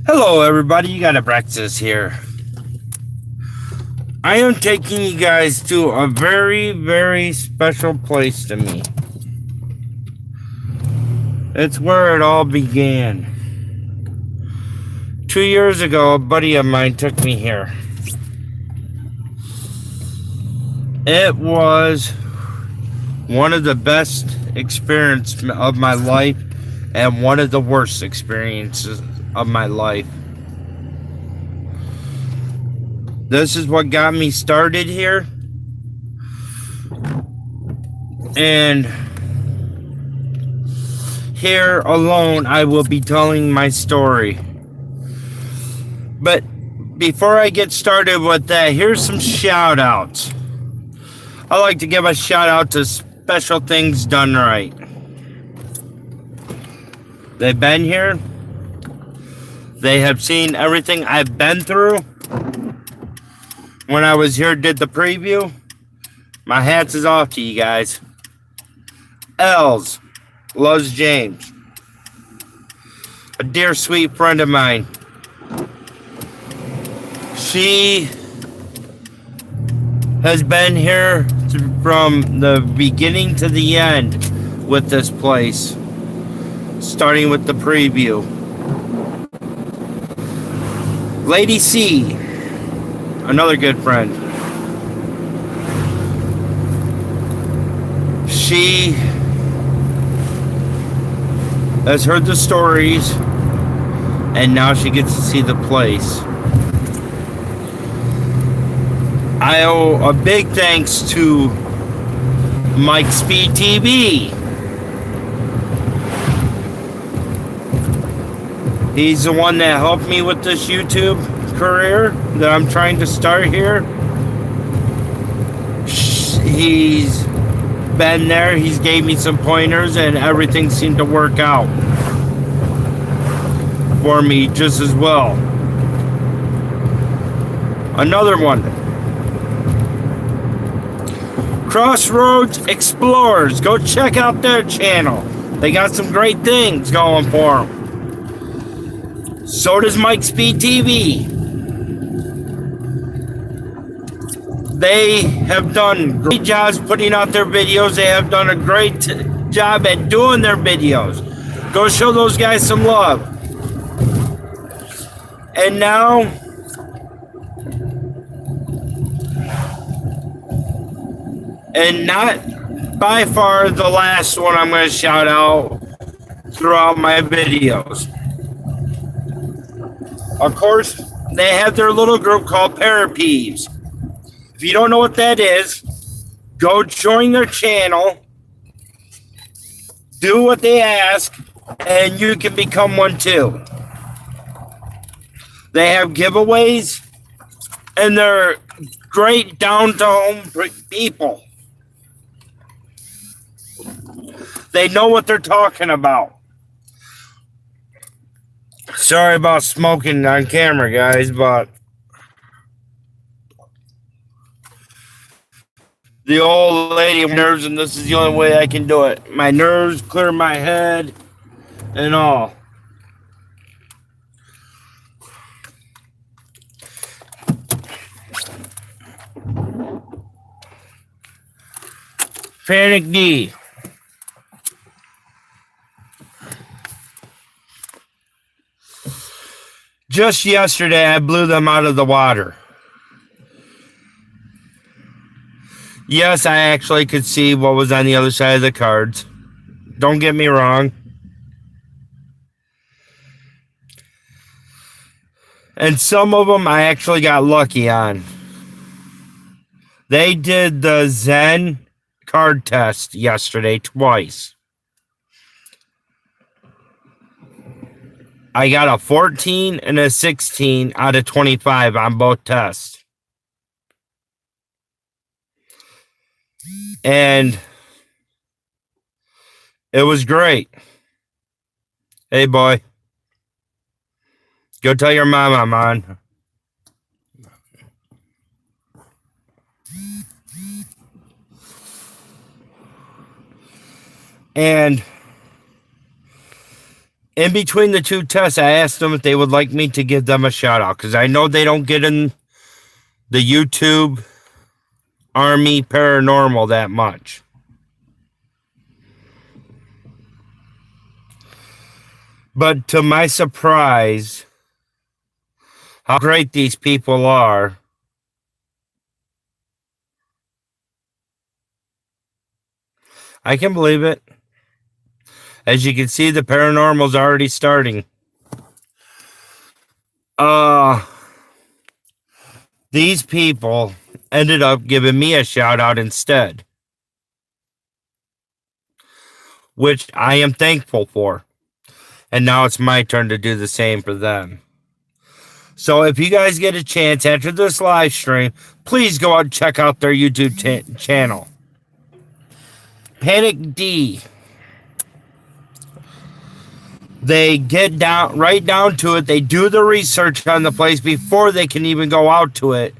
Hello, everybody. You got a breakfast here. I am taking you guys to a very, very special place to me. It's where it all began. 2 years ago, a buddy of mine took me here. It was one of the best experiences of my life and one of the worst experiences of my life. This is what got me started here. And here alone, I will be telling my story. But before I get started with that, here's some shout outs. I like to give a shout out to Special Things Done Right. They've been here. They have seen everything I've been through. When I was here, did the preview. My hats is off to you guys. Els loves James. A dear sweet friend of mine. She has been here from the beginning to the end with this place, starting with the preview. Lady C, another good friend. She has heard the stories, and now she gets to see the place. I owe a big thanks to Mike Speed TV. He's the one that helped me with this YouTube career that I'm trying to start here. He's been there. He's gave me some pointers, and everything seemed to work out for me just as well. Another one. Crossroads Explorers. Go check out their channel. They got some great things going for them. So does Mike Speed TV. They have done great jobs putting out their videos. They have done a great job at doing their videos. Go show those guys some love. And now, and not by far the last one I'm going to shout out throughout my videos. Of course, they have their little group called Parapeeves. If you don't know what that is, go join their channel, do what they ask, and you can become one too. They have giveaways, and they're great down-to-home people. They know what they're talking about. Sorry about smoking on camera, guys, but the old lady nerves, and this is the only way I can do it. My nerves clear my head and all. Panic D. Just yesterday, I blew them out of the water. Yes, I actually could see what was on the other side of the cards. Don't get me wrong. And some of them I actually got lucky on. They did the Zen card test yesterday twice. I got a 14 and a 16 out of 25 on both tests. And it was great. Hey, boy. Go tell your mom I'm on. And In between the two tests, I asked them if they would like me to give them a shout out because I know they don't get in the YouTube Army Paranormal that much. But to my surprise, how great these people are. I can believe it. As you can see, the paranormal's already starting. These people ended up giving me a shout out instead, which I am thankful for. And now it's my turn to do the same for them. So if you guys get a chance after this live stream, please go out and check out their YouTube channel. Panic D. They get right down to it. They do the research on the place before they can even go out to it.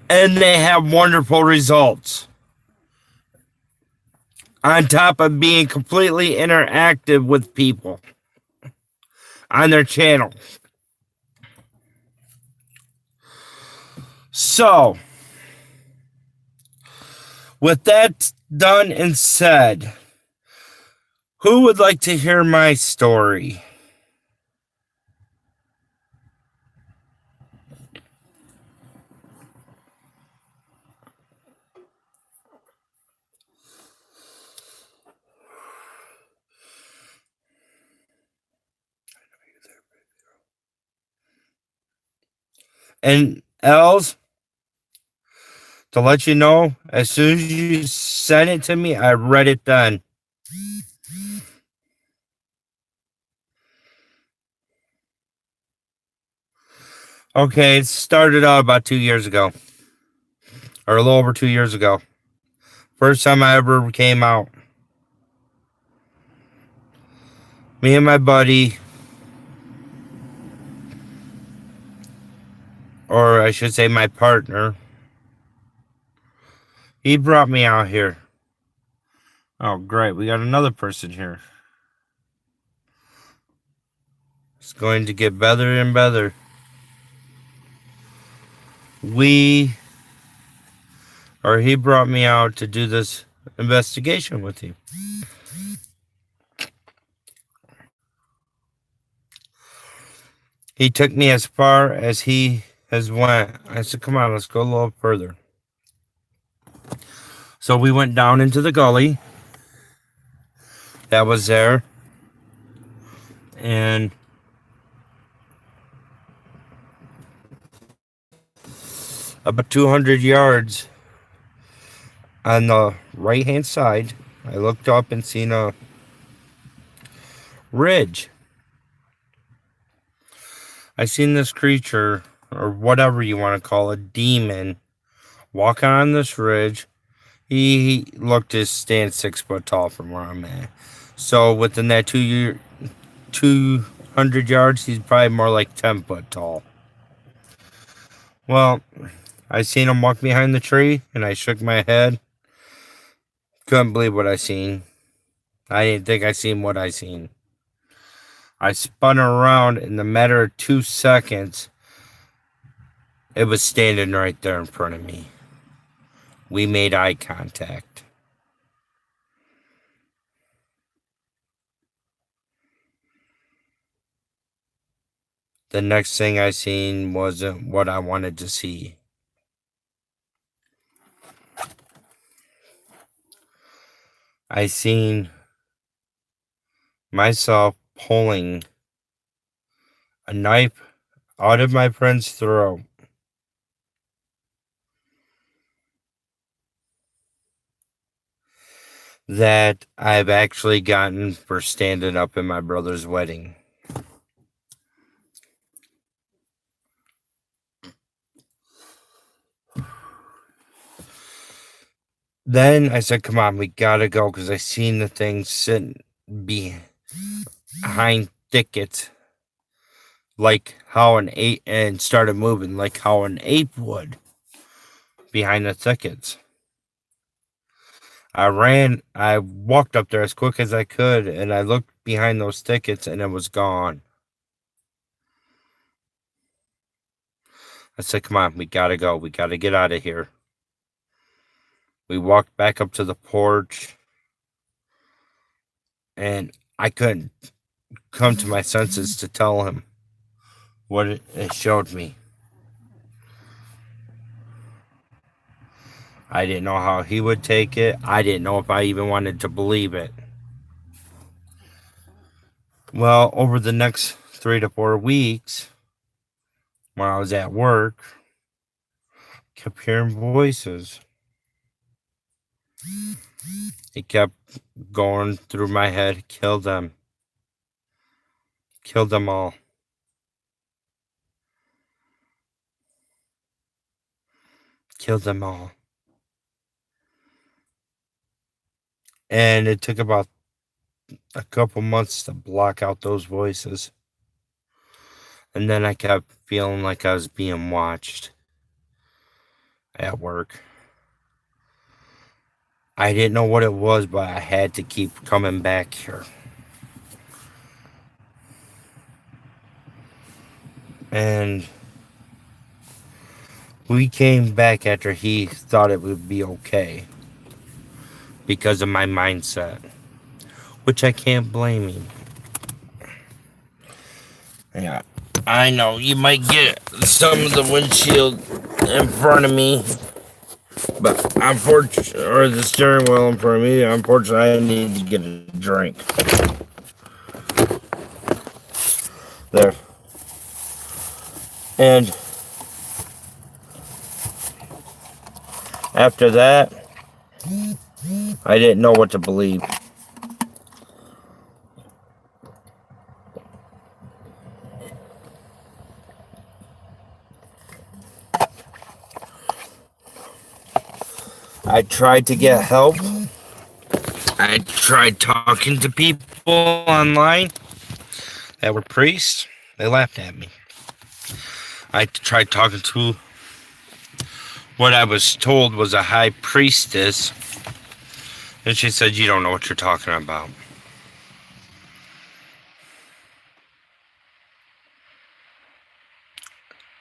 And they have wonderful results. On top of being completely interactive with people on their channel. So, with that done and said, who would like to hear my story? And Els, to let you know, as soon as you sent it to me, I read it then. Okay, it started out about 2 years ago. Or a little over 2 years ago. First time I ever came out. Me and my buddy, or I should say my partner, he brought me out here. Oh, great. We got another person here. It's going to get better and better. He brought me out to do this investigation with him. He took me as far as he has went. I said, come on, let's go a little further. So we went down into the gully that was there. And about 200 yards on the right-hand side, I looked up and seen a ridge. I seen this creature, or whatever you want to call it, demon, walk on this ridge. He looked to stand 6 foot tall from where I'm at. So within that 200 yards, he's probably more like 10 foot tall. Well, I seen him walk behind the tree, and I shook my head. Couldn't believe what I seen. I didn't think I seen what I seen. I spun around in the matter of 2 seconds. It was standing right there in front of me. We made eye contact. The next thing I seen wasn't what I wanted to see. I seen myself pulling a knife out of my friend's throat. That I've actually gotten for standing up in my brother's wedding. Then I said, come on, we gotta go, because I seen the thing sitting behind thickets, like how an ape, and started moving like how an ape would behind the thickets. I walked up there as quick as I could, and I looked behind those thickets and it was gone. I said, come on, we gotta go. We gotta get out of here. We walked back up to the porch, and I couldn't come to my senses to tell him what it showed me. I didn't know how he would take it. I didn't know if I even wanted to believe it. Well, over the next 3 to 4 weeks, when I was at work, I kept hearing voices. It kept going through my head. Kill them. Kill them all. Kill them all. And it took about a couple months to block out those voices. And then I kept feeling like I was being watched at work. I didn't know what it was, but I had to keep coming back here. And we came back after he thought it would be okay because of my mindset, which I can't blame him. Yeah, I know you might get some of the windshield in front of me, but or the steering wheel in front of me. Unfortunately, I need to get a drink. There. And after that, I didn't know what to believe. I tried to get help. I tried talking to people online that were priests. They laughed at me. I tried talking to what I was told was a high priestess, and she said, you don't know what you're talking about.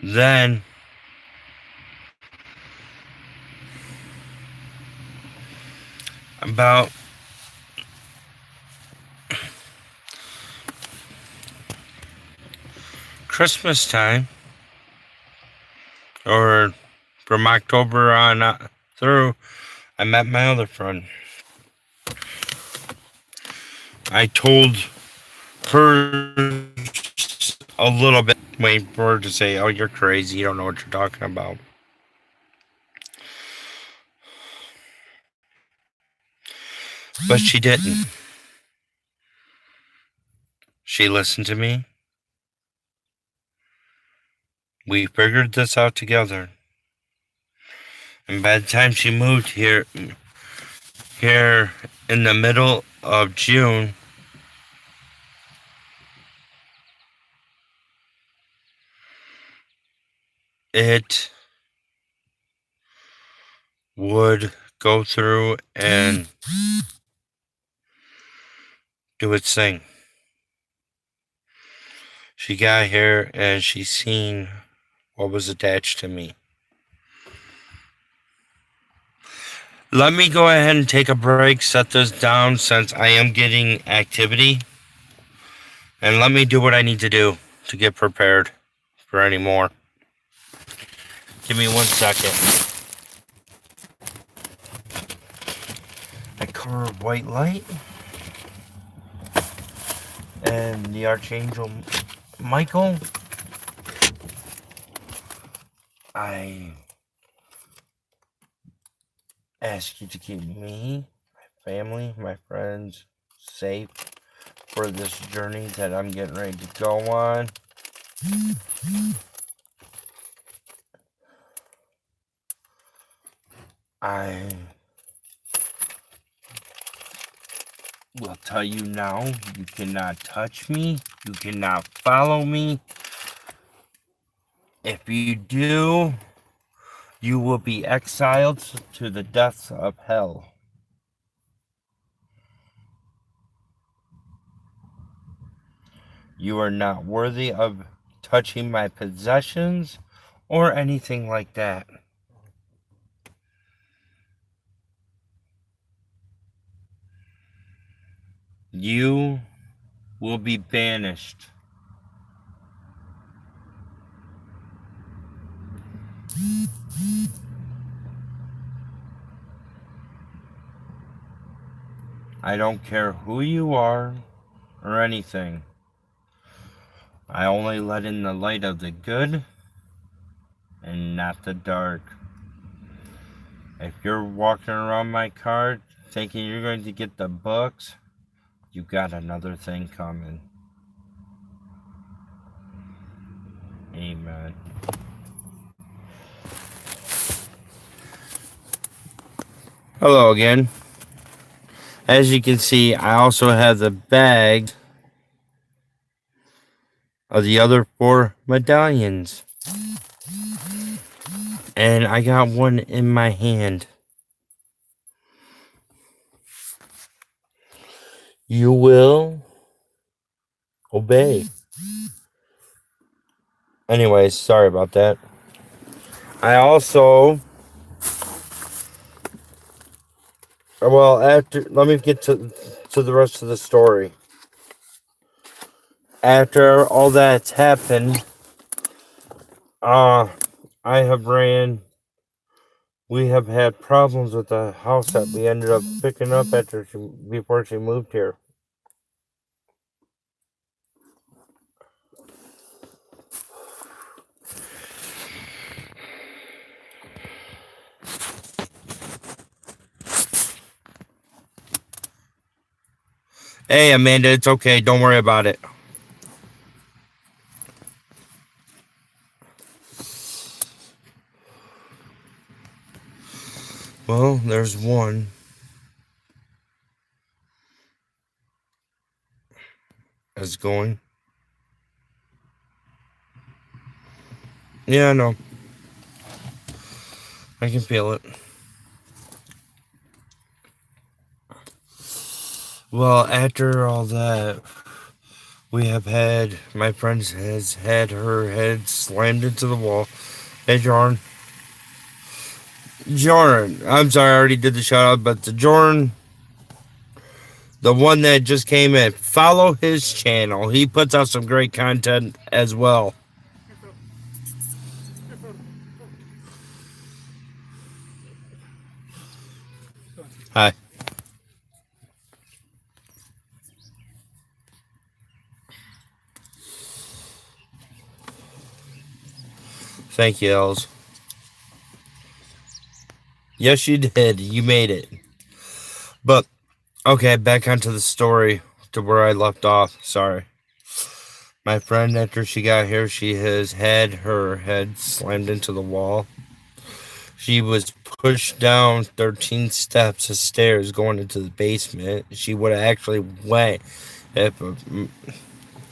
Then about Christmas time, or from October on through, I met my other friend. I told her a little bit, waiting for her to say, oh, you're crazy, you don't know what you're talking about. But she didn't. She listened to me. We figured this out together. And by the time she moved here in the middle of June, it would go through and do its thing. She got here and she seen what was attached to me. Let me go ahead and take a break, set this down since I am getting activity. And let me do what I need to do to get prepared for any more. Give me 1 second. I cover white light. And the Archangel Michael. I ask you to keep me, my family, my friends safe for this journey that I'm getting ready to go on. I will tell you now, you cannot touch me, you cannot follow me. If you do, you will be exiled to the depths of hell. You are not worthy of touching my possessions or anything like that. You will be banished. I don't care who you are or anything. I only let in the light of the good and not the dark. If you're walking around my car thinking you're going to get the books, you got another thing coming. Amen. Hello again. As you can see, I also have the bag of the other 4 medallions. And I got one in my hand. You will obey. Anyways, sorry about that. I also, well, after, let me get to the rest of the story. After all that's happened, I have we have had problems with the house that we ended up picking up before she moved here. Hey, Amanda, it's okay. Don't worry about it. Well, there's one. That's going. Yeah, I know. I can feel it. Well, after all that, we have had, my friend has had her head slammed into the wall. Hey, Jordan. Jordan, I'm sorry, I already did the shout out, but the Jordan, the one that just came in, follow his channel. He puts out some great content as well. Hi. Thank you, Els. Yes, you did. You made it. But, okay, back onto the story to where I left off. Sorry. My friend, after she got here, she has had her head slammed into the wall. She was pushed down 13 steps of stairs going into the basement. She would have actually went if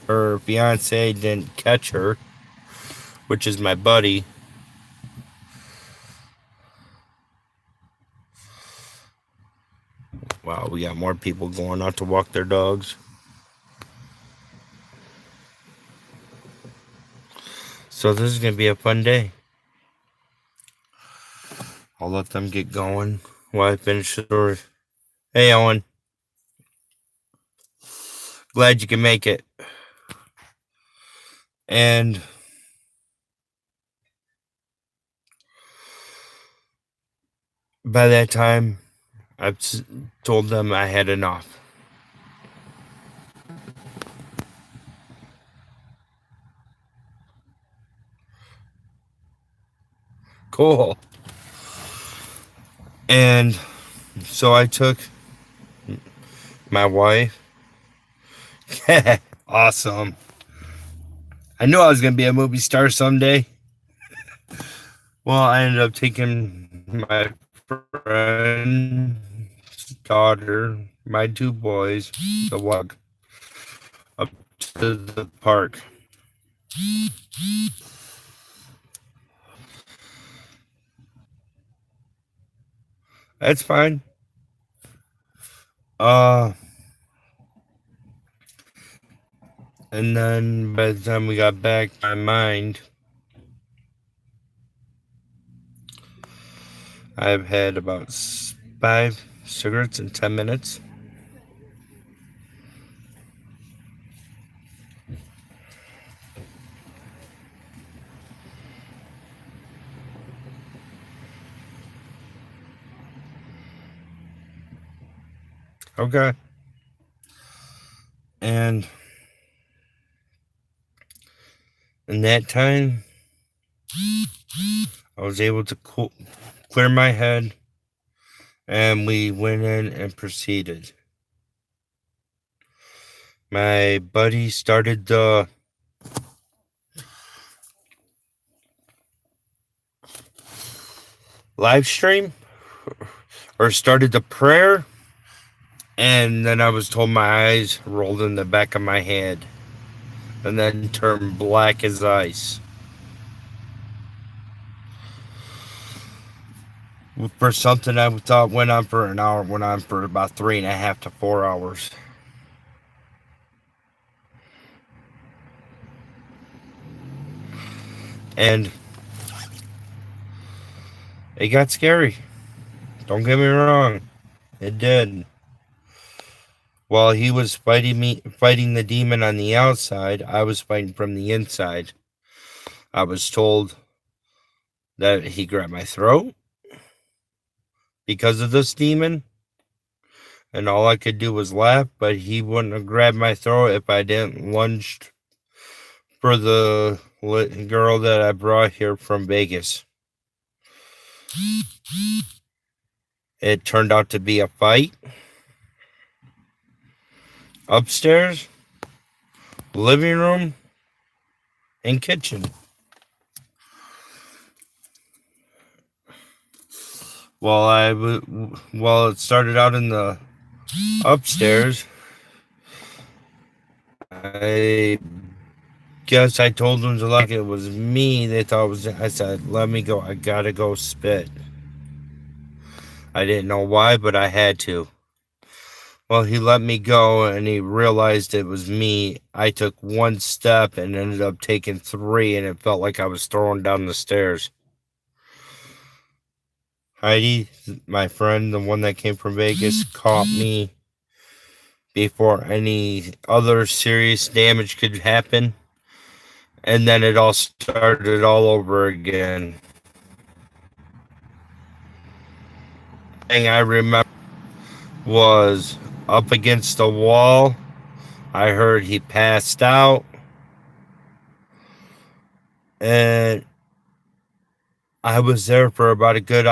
her fiance didn't catch her, which is my buddy. Wow, we got more people going out to walk their dogs. So this is going to be a fun day. I'll let them get going while I finish the story. Hey, Owen. Glad you can make it. And by that time, I've told them I had enough. Cool. And so I took my wife. Awesome. I knew I was going to be a movie star someday. Well, I ended up taking my friend, daughter, my 2 boys, the walk up to the park. That's fine. Uh, And then by the time we got back, my mind, I've had about 5 cigarettes in 10 minutes. Okay. And in that time, I was able to clear my head, and we went in and proceeded. My buddy started the live stream, or started the prayer, and then I was told my eyes rolled in the back of my head and then turned black as ice. For something I thought went on for an hour, went on for about 3.5 to 4 hours. And it got scary. Don't get me wrong. It did. While he was fighting the demon on the outside, I was fighting from the inside. I was told that he grabbed my throat because of this demon, and all I could do was laugh, but he wouldn't have grabbed my throat if I didn't lunge for the girl that I brought here from Vegas. It turned out to be a fight. Upstairs, living room, and kitchen. While it started out in the upstairs, I guess I told them to like it was me. They thought it was. I said, "Let me go. I gotta go spit." I didn't know why, but I had to. Well, he let me go, and he realized it was me. I took one step and ended up taking 3, and it felt like I was thrown down the stairs. Heidi, my friend, the one that came from Vegas, caught me before any other serious damage could happen. And then it all started all over again. The thing I remember was up against the wall. I heard he passed out. And I was there for about a good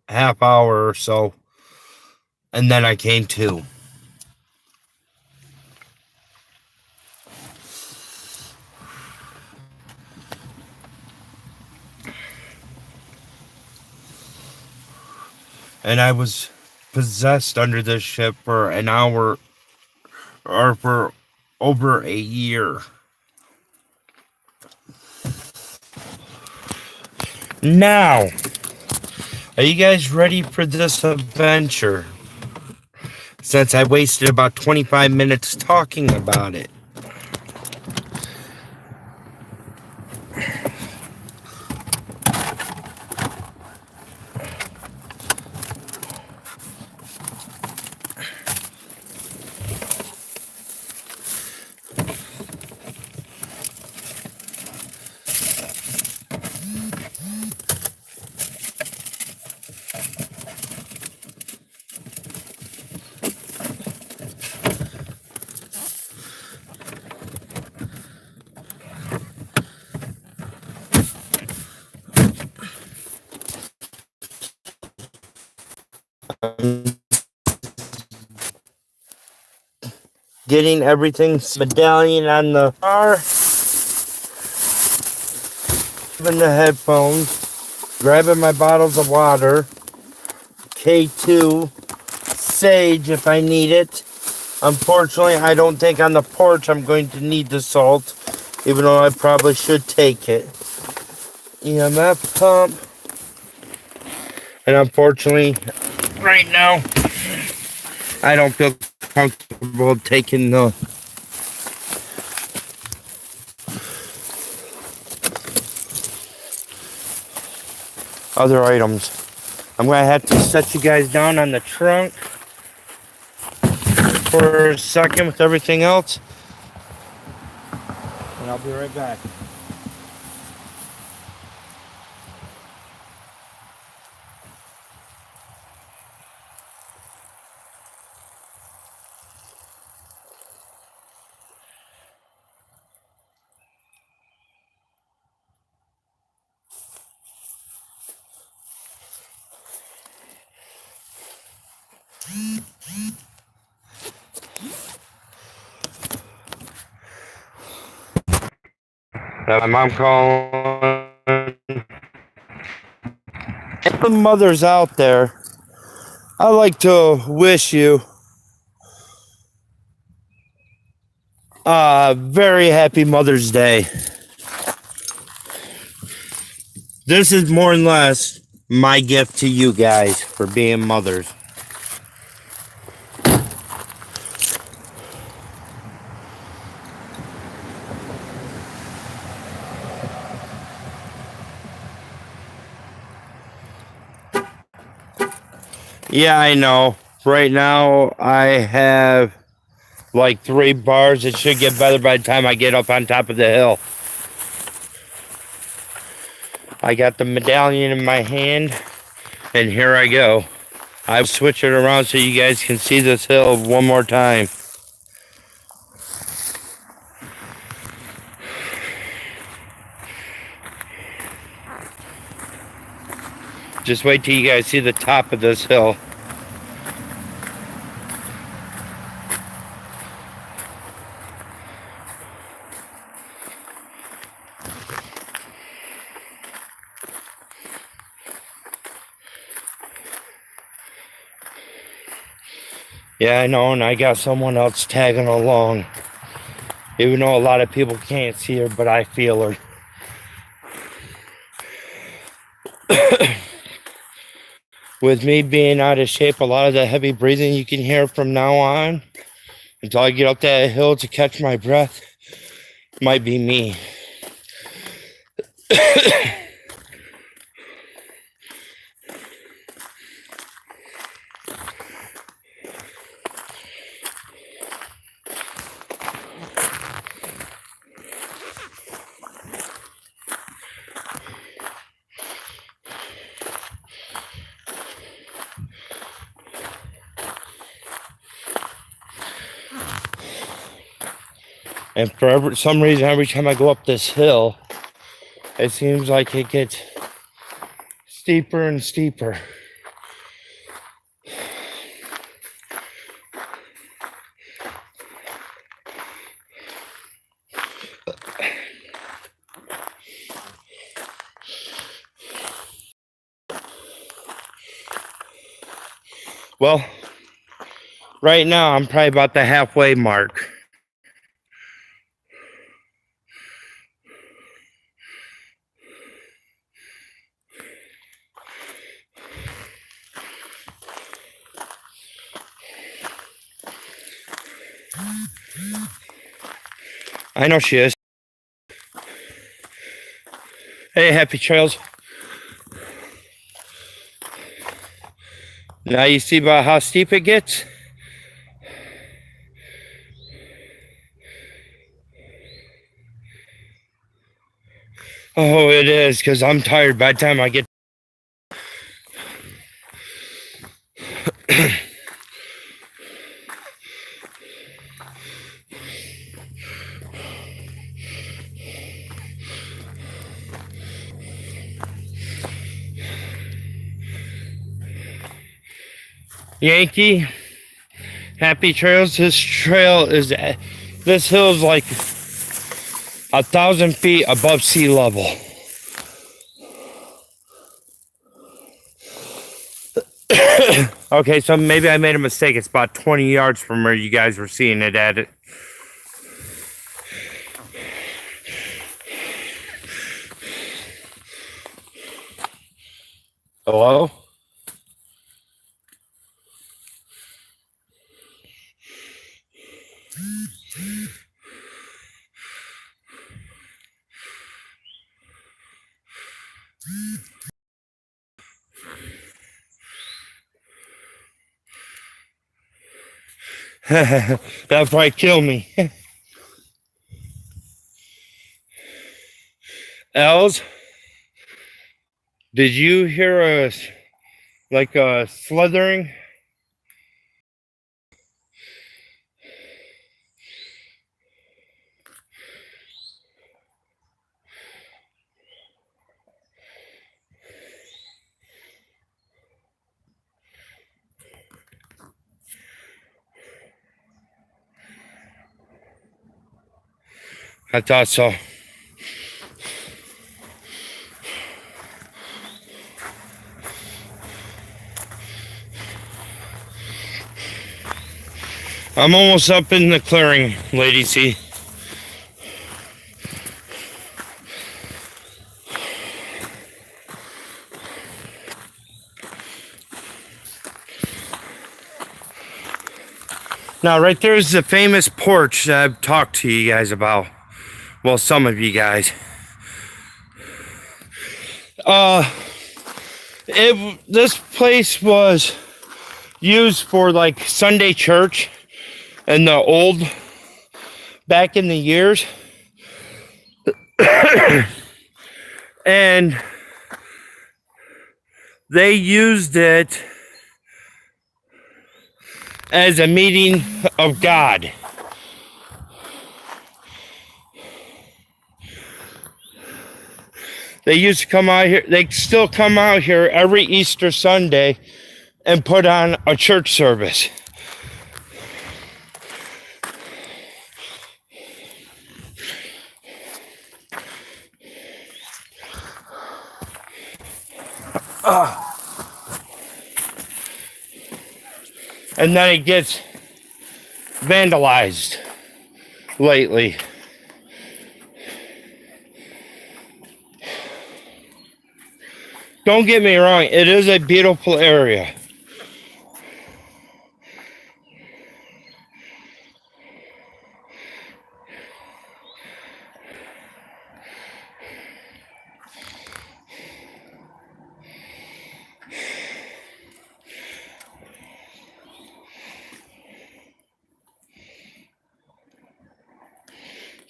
half hour or so. And then I came to. And I was possessed under this ship for an hour, or for over a year. Now, are you guys ready for this adventure? Since I wasted about 25 minutes talking about it. Getting everything medallion on the car, grabbing the headphones, grabbing my bottles of water, K2, sage if I need it. Unfortunately, I don't think on the porch I'm going to need the salt, even though I probably should take it. EMF pump. And unfortunately, right now, I don't feel comfortable taking the other items. I'm gonna have to set you guys down on the trunk for a second with everything else, and I'll be right back. My mom calling. The mothers out there, I'd like to wish you a very happy Mother's Day. This is more or less my gift to you guys for being mothers. Yeah, I know. Right now, I have like 3 bars. It should get better by the time I get up on top of the hill. I got the medallion in my hand, and here I go. I'll switch it around so you guys can see this hill one more time. Just wait till you guys see the top of this hill. Yeah, I know, and I got someone else tagging along. Even though a lot of people can't see her, but I feel her. With me being out of shape, a lot of the heavy breathing you can hear from now on until I get up that hill to catch my breath might be me. And for some reason, every time I go up this hill, it seems like it gets steeper and steeper. Well, right now I'm probably about the halfway mark. I know she is. Hey, happy trails. Now you see about how steep it gets? Oh, it is, because I'm tired by the time I get. Yankee, happy trails. This hill is like 1,000 feet above sea level. Okay, so maybe I made a mistake. It's about 20 yards from where you guys were seeing it at. Hello? That'll probably kill me. Els, did you hear a slithering? I thought so. I'm almost up in the clearing, Lady C. Now, right there is the famous porch that I've talked to you guys about. Well, some of you guys. This place was used for like Sunday church and back in the years. And they used it as a meeting of God. They used to come out here. They still come out here every Easter Sunday and put on a church service. And then it gets vandalized lately. Don't get me wrong, it is a beautiful area.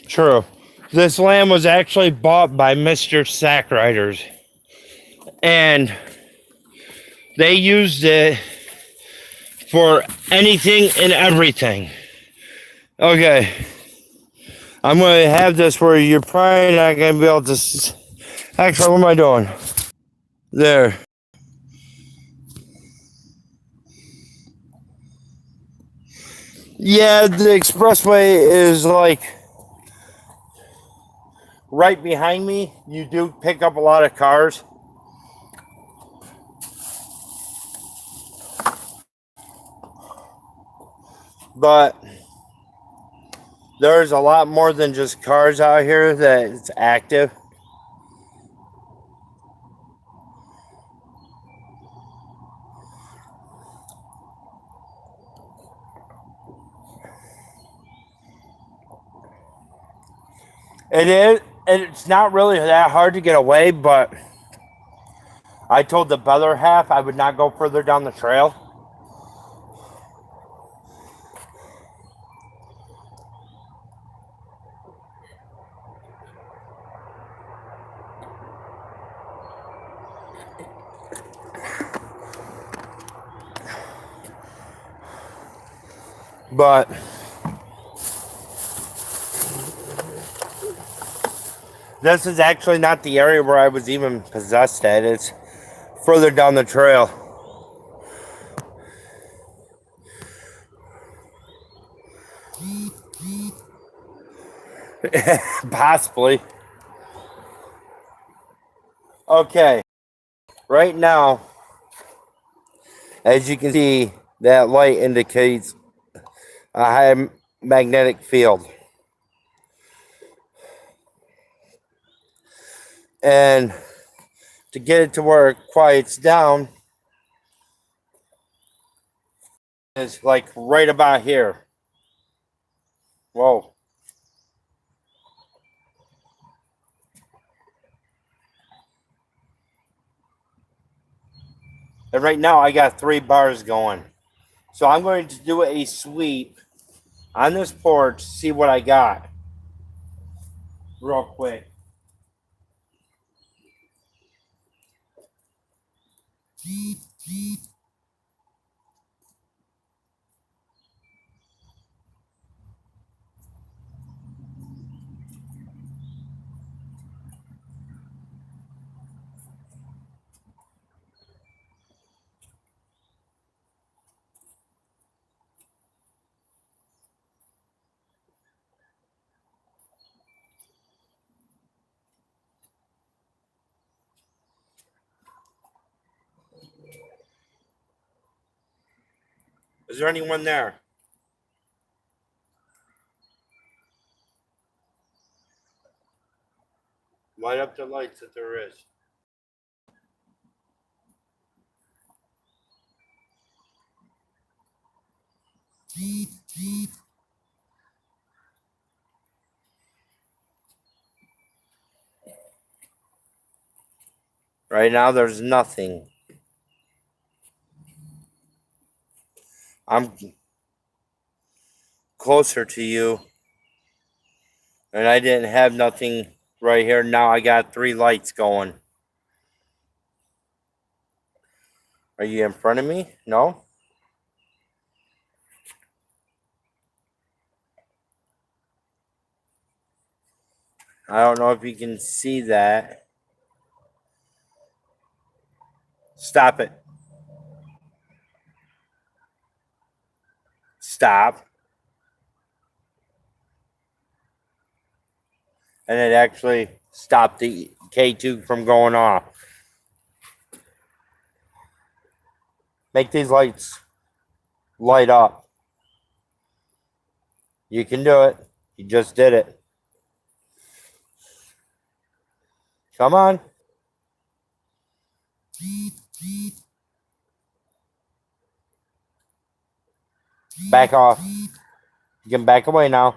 True. This land was actually bought by Mr. Sackriders. And they used it for anything and everything. Okay. I'm going to have this where you're probably not going to be able to... Actually, what am I doing? There. Yeah, the expressway is like right behind me. You do pick up a lot of cars. But there's a lot more than just cars out here that's active. It is. It's not really that hard to get away, but I told the other half I would not go further down the trail. But this is actually not the area where I was even possessed at. It's further down the trail. Possibly. Okay. Right now, as you can see, that light indicates a high magnetic field. And to get it to where it quiets down is like right about here. Whoa. And right now I got 3 bars going. So I'm going to do a sweep on this porch, see what I got. Real quick. Is there anyone there? Light up the lights if there is. Right now, there's nothing. I'm closer to you, and I didn't have nothing right here. Now I got 3 lights going. Are you in front of me? No? I don't know if you can see that. Stop it. Stop. And it actually stopped the K2 from going off. Make these lights light up. You can do it. You just did it. Come on. Back off. You can back away now.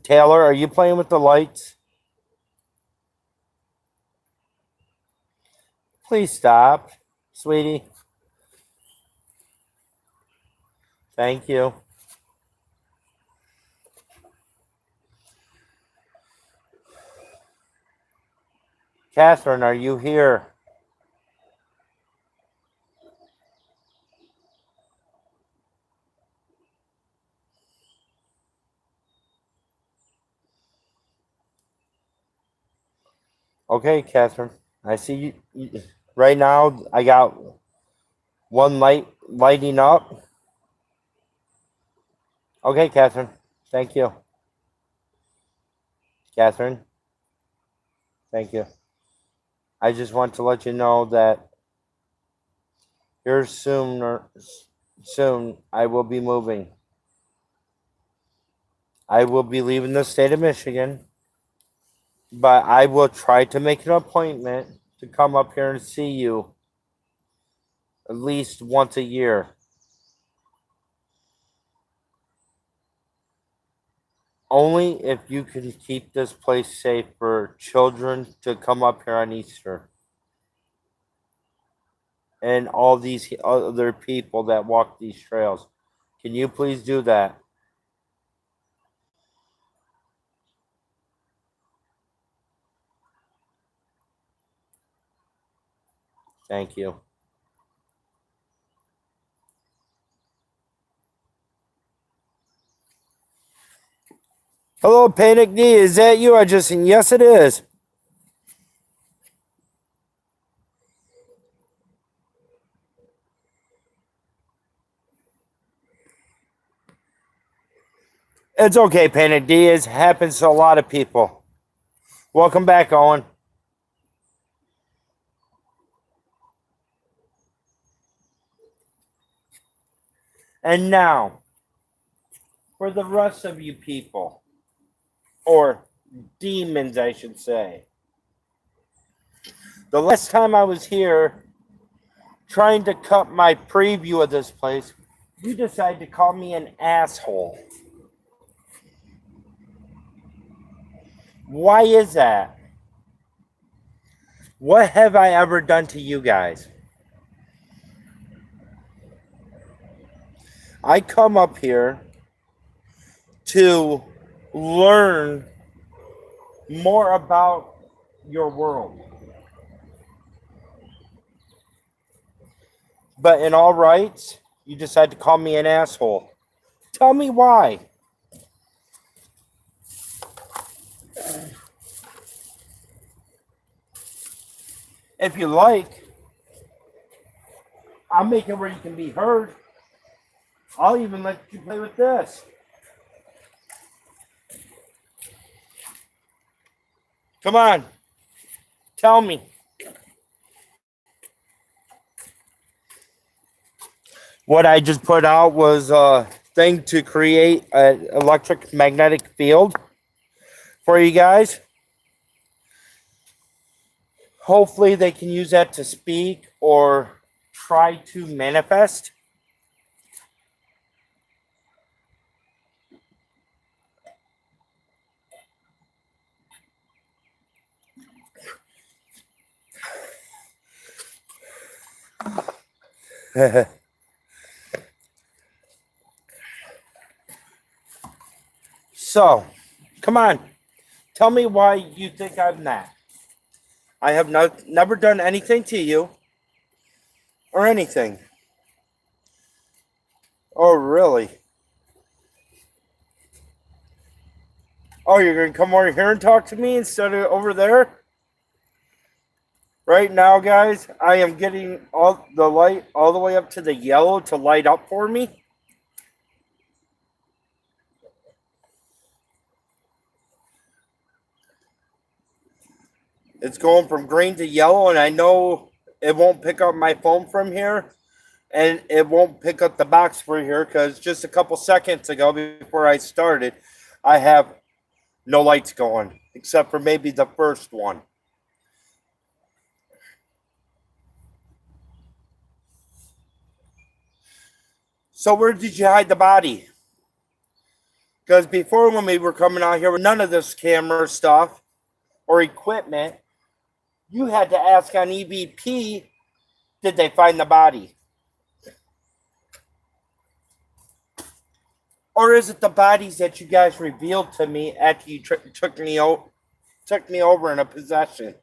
Taylor, are you playing with the lights? Please stop, sweetie. Thank you. Catherine, are you here? Okay, Catherine. I see you. Right now, I got one light lighting up. Okay, Catherine. Thank you. Catherine. Thank you. I just want to let you know that here soon I will be moving. I will be leaving the state of Michigan, but I will try to make an appointment to come up here and see you at least once a year. Only if you can keep this place safe for children to come up here on Easter. And all these other people that walk these trails. Can you please do that? Thank you. Hello, Panic D. Is that you? Yes, it is. It's okay, Panic D. It happens to a lot of people. Welcome back, Owen. And now, for the rest of you people, or demons, I should say. The last time I was here trying to cut my preview of this place, you decided to call me an asshole. Why is that? What have I ever done to you guys? I come up here to learn more about your world. But in all rights, you decide to call me an asshole. Tell me why. If you like, I'll make it where you can be heard. I'll even let you play with this. Come on. Tell me. What I just put out was a thing to create an electric magnetic field for you guys. Hopefully they can use that to speak or try to manifest. So, come on. Tell me why you think I'm that. I have never done anything to you or anything. Oh, really? Oh, you're going to come over here and talk to me instead of over there? Right now, guys, I am getting all the light all the way up to the yellow to light up for me. It's going from green to yellow, and I know it won't pick up my phone from here, and it won't pick up the box for here because just a couple seconds ago before I started, I have no lights going except for maybe the first one. So where did you hide the body? Because before when we were coming out here with none of this camera stuff or equipment, you had to ask on EVP, did they find the body? Or is it the bodies that you guys revealed to me after you took me over in a possession?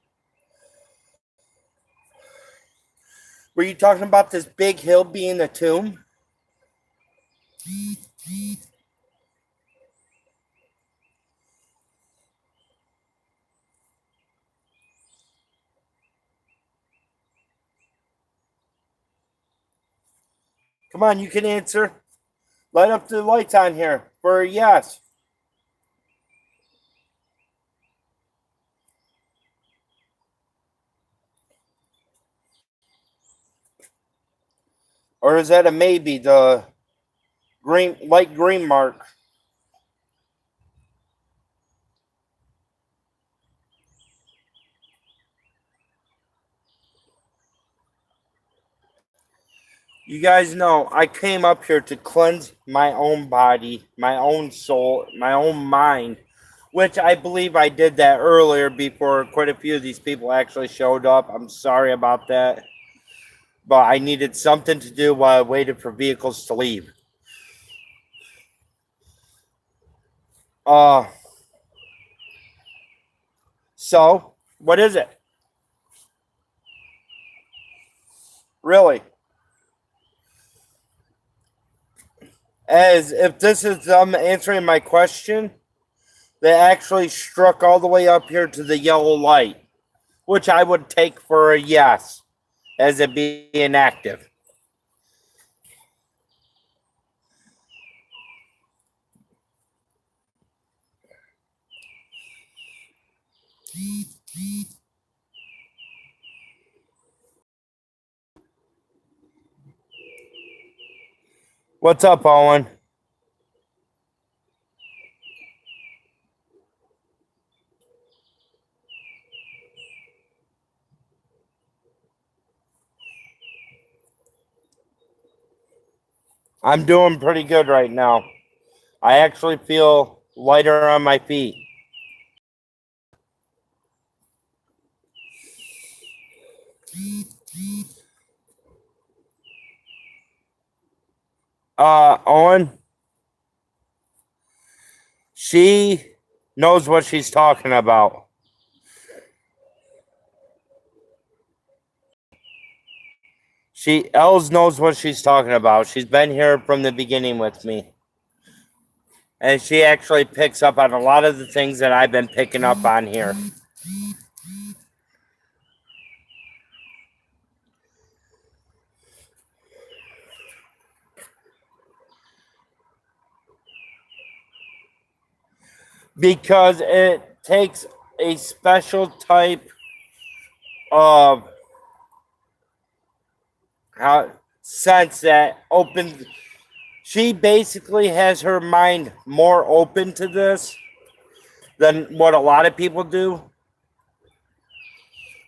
Were you talking about this big hill being a tomb? Come on, you can answer. Light up the lights on here for a yes. Or is that a maybe, the light green mark? You guys know I came up here to cleanse my own body, my own soul, my own mind, which I believe I did that earlier before quite a few of these people actually showed up. I'm sorry about that. But I needed something to do while I waited for vehicles to leave. So, what is it? Really? As if this is them answering my question, they actually struck all the way up here to the yellow light, which I would take for a yes, as it being active. What's up, Owen? I'm doing pretty good right now. I actually feel lighter on my feet. Owen, she knows what she's talking about. Els knows what she's talking about. She's been here from the beginning with me. And she actually picks up on a lot of the things that I've been picking up on here. Because it takes a special type of sense that opens. She basically has her mind more open to this than what a lot of people do.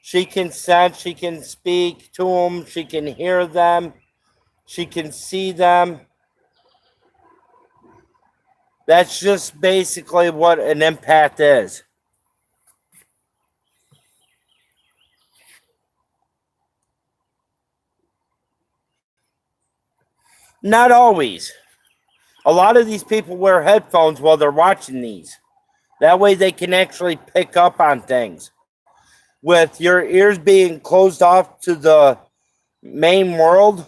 She can sense, she can speak to them, she can hear them, she can see them. That's just basically what an empath is. Not always. A lot of these people wear headphones while they're watching these. That way they can actually pick up on things. With your ears being closed off to the main world,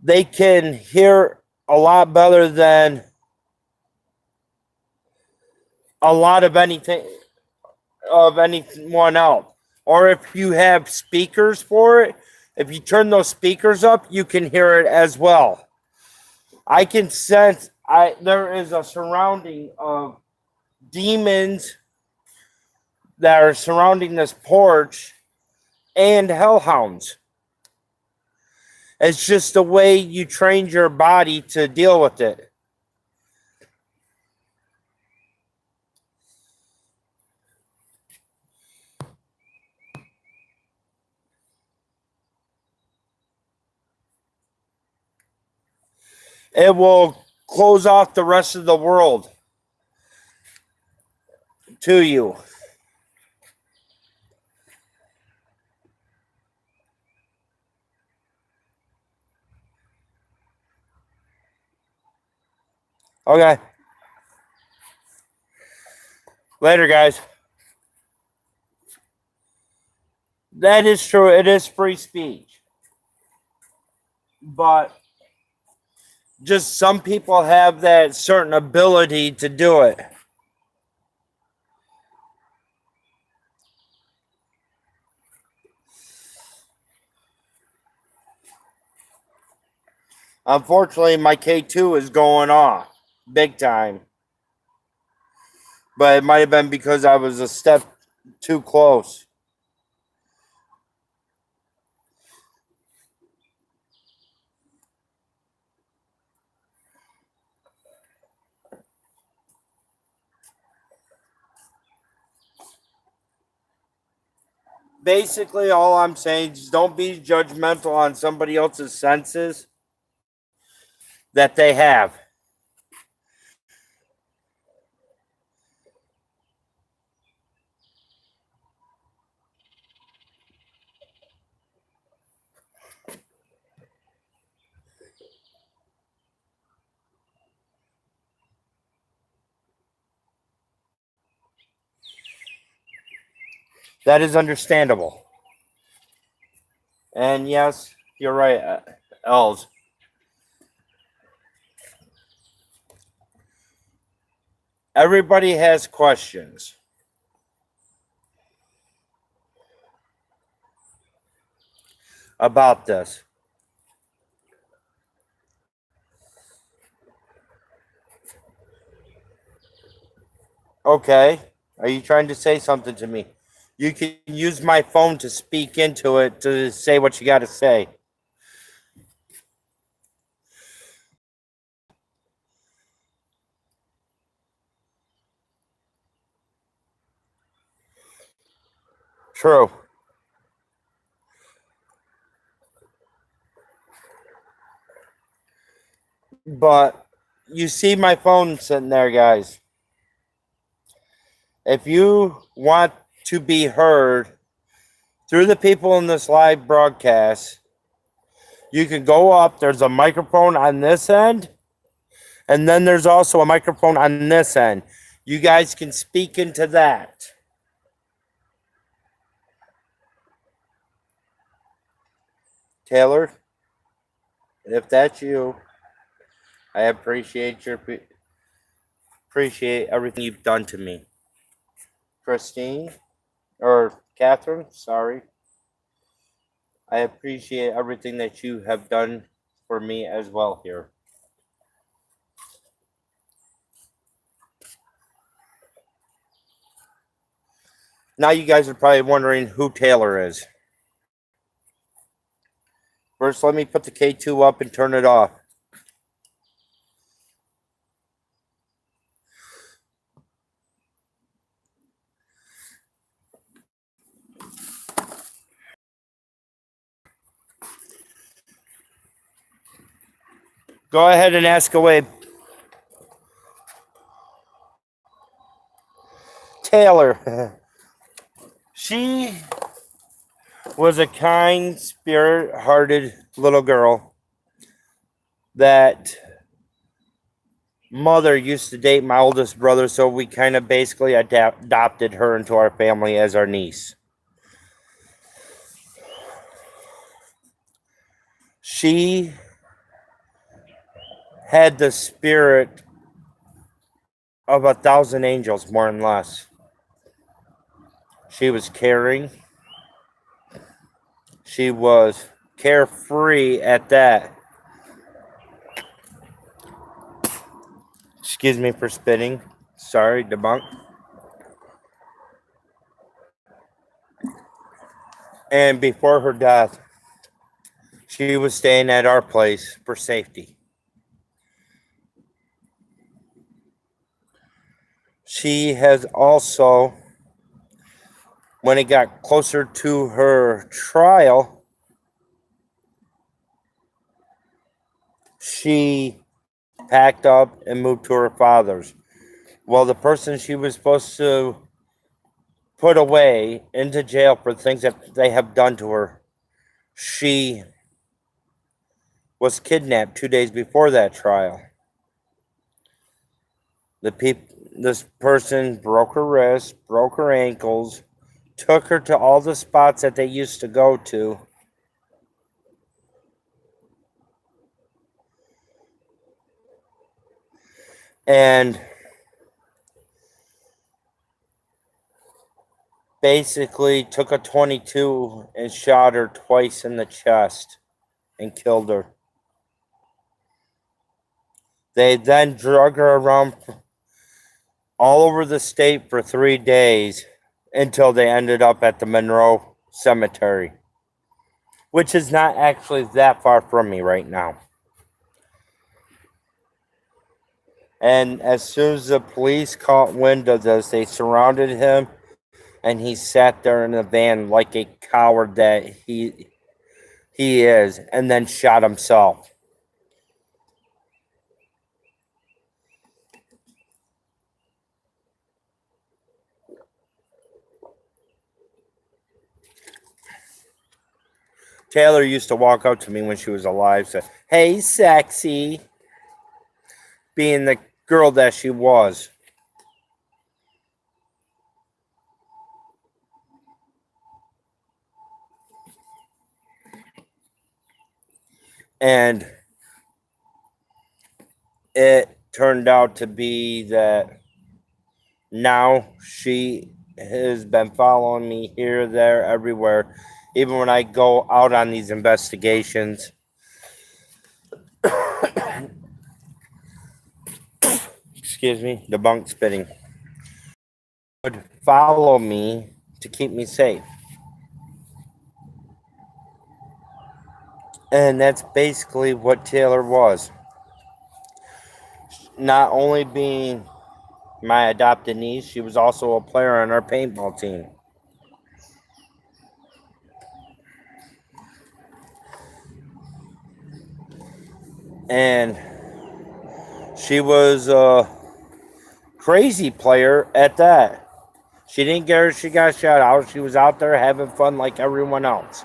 they can hear a lot better than a lot of anything of anyone else. Or if you have speakers for it, if you turn those speakers up, you can hear it as well. I can sense there is a surrounding of demons that are surrounding this porch and hellhounds. It's just the way you train your body to deal with it. It will close off the rest of the world to you. Okay. Later, guys. That is true. It is free speech. But just some people have that certain ability to do it. Unfortunately, my K2 is going off big time. But it might have been because I was a step too close. Basically, all I'm saying is don't be judgmental on somebody else's senses that they have. That is understandable. And yes, you're right, Els. Everybody has questions. About this. Okay. Are you trying to say something to me? You can use my phone to speak into it to say what you got to say. True. But you see my phone sitting there, guys. If you want to be heard through the people in this live broadcast, You can go up. There's a microphone on this end, and then there's also a microphone on this end. You guys can speak into that. Taylor, if that's you, I appreciate everything you've done to me. Christine, or Catherine, sorry. I appreciate everything that you have done for me as well here. Now you guys are probably wondering who Taylor is. First, let me put the K2 up and turn it off. Go ahead and ask away. Taylor. She was a kind, spirit-hearted little girl that mother used to date my oldest brother, so we kind of basically adopted her into our family as our niece. She had the spirit of 1,000 angels, more and less. She was caring. She was carefree at that. Excuse me for spitting. Sorry, debunk. And before her death, she was staying at our place for safety. She has also, when it got closer to her trial, she packed up and moved to her father's. Well, the person she was supposed to put away into jail for things that they have done to her, she was kidnapped 2 days before that trial. This person broke her wrist, broke her ankles, took her to all the spots that they used to go to. And basically took a 22 and shot her twice in the chest and killed her. They then drug her around all over the state for 3 days until they ended up at the Monroe Cemetery, which is not actually that far from me right now. And as soon as the police caught wind of this, they surrounded him, and he sat there in the van like a coward that he is, and then shot himself. Taylor used to walk up to me when she was alive, say, "Hey, sexy," being the girl that she was. And it turned out to be that now she has been following me here, there, everywhere. Even when I go out on these investigations. Excuse me, debunk spitting. Would follow me to keep me safe. And that's basically what Taylor was. Not only being my adopted niece, she was also a player on our paintball team. And she was a crazy player at that. She didn't care if she got shot out. She was out there having fun like everyone else.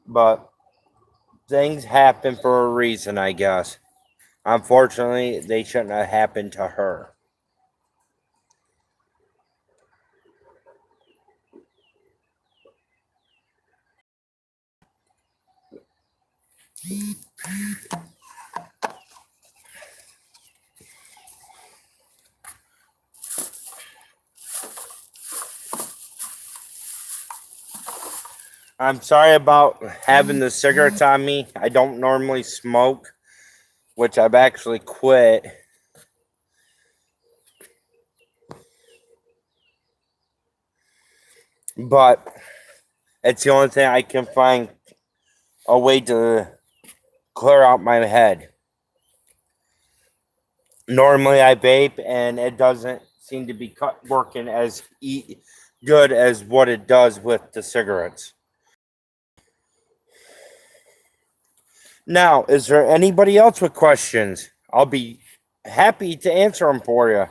But things happen for a reason, I guess. Unfortunately, they shouldn't have happened to her. I'm sorry about having the cigarettes on me. I don't normally smoke, which I've actually quit. But it's the only thing I can find a way to clear out my head. Normally I vape and it doesn't seem to be working as good as what it does with the cigarettes. Now, is there anybody else with questions? I'll be happy to answer them for you.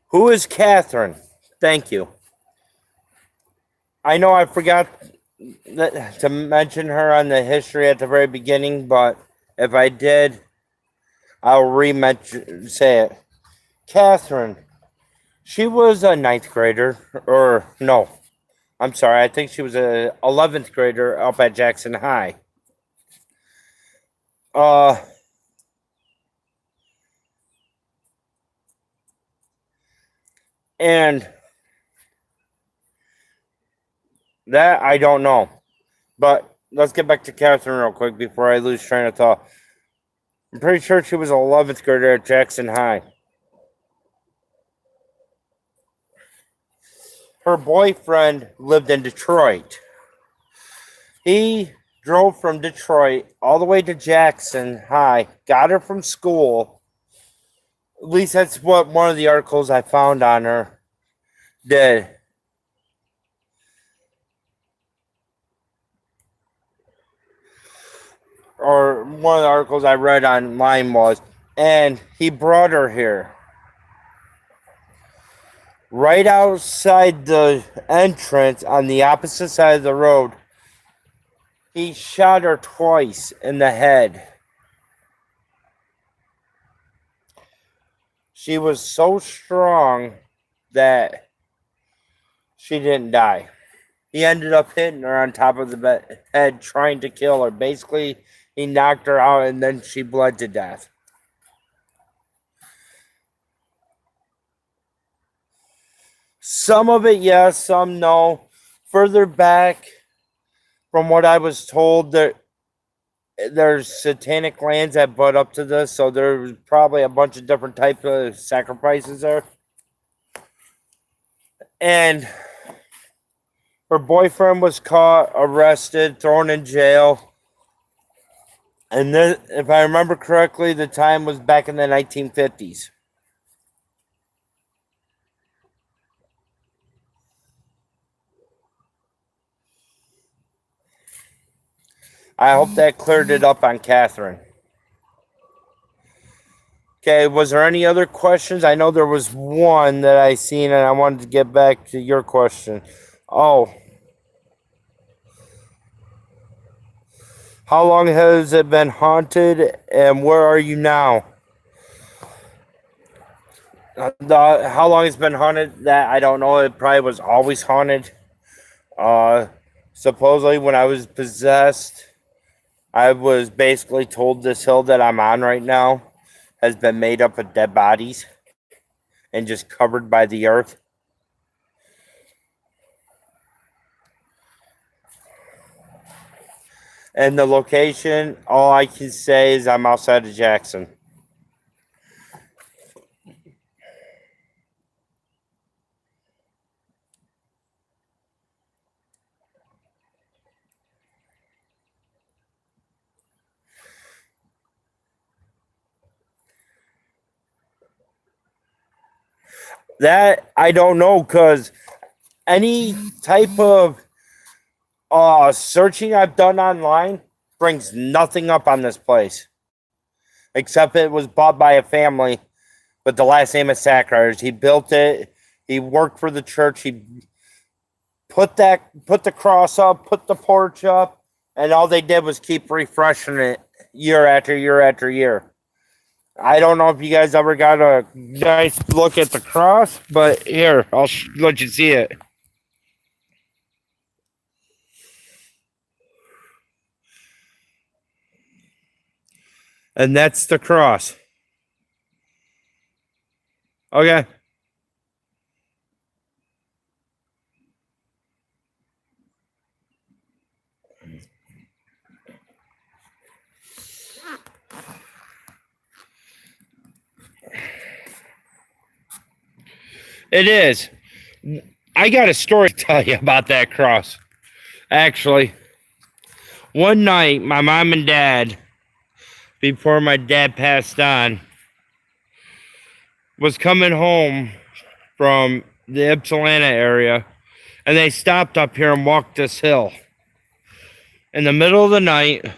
Who is Catherine? Thank you. I know I forgot to mention her on the history at the very beginning, but if I did, I'll say it. Catherine, she was a ninth grader, or no, I'm sorry, I think she was a 11th grader up at Jackson High. And that I don't know. But let's get back to Catherine real quick before I lose train of thought. I'm pretty sure she was an 11th grader at Jackson High. Her boyfriend lived in Detroit. He drove from Detroit all the way to Jackson High, got her from school. At least that's what one of the articles I found on her did. Or one of the articles I read online was, and he brought her here. Right outside the entrance on the opposite side of the road, he shot her twice in the head. She was so strong that she didn't die. He ended up hitting her on top of the head, trying to kill her. Basically, he knocked her out and then she bled to death. Some of it, yes, some no. Further back, from what I was told, there's satanic lands that butt up to this, so there's probably a bunch of different types of sacrifices there. And her boyfriend was caught, arrested, thrown in jail. And then, if I remember correctly, the time was back in the 1950s. I hope that cleared it up on Catherine. Okay, was there any other questions? I know there was one that I seen, and I wanted to get back to your question. Oh. How long has it been haunted, and where are you now? How long it's been haunted, that I don't know. It probably was always haunted. Supposedly, when I was possessed, I was basically told this hill that I'm on right now has been made up of dead bodies and just covered by the earth. And the location, all I can say is I'm outside of Jackson. That I don't know, because any type of Searching I've done online brings nothing up on this place. Except it was bought by a family with the last name of Sackers. He built it. He worked for the church. He put the cross up, put the porch up, and all they did was keep refreshing it year after year after year. I don't know if you guys ever got a nice look at the cross, but here, I'll let you see it. And that's the cross. Okay. It is. I got a story to tell you about that cross. Actually, one night, my mom and dad, before my dad passed on, was coming home from the Ypsilanti area, and they stopped up here and walked this hill. In the middle of the night,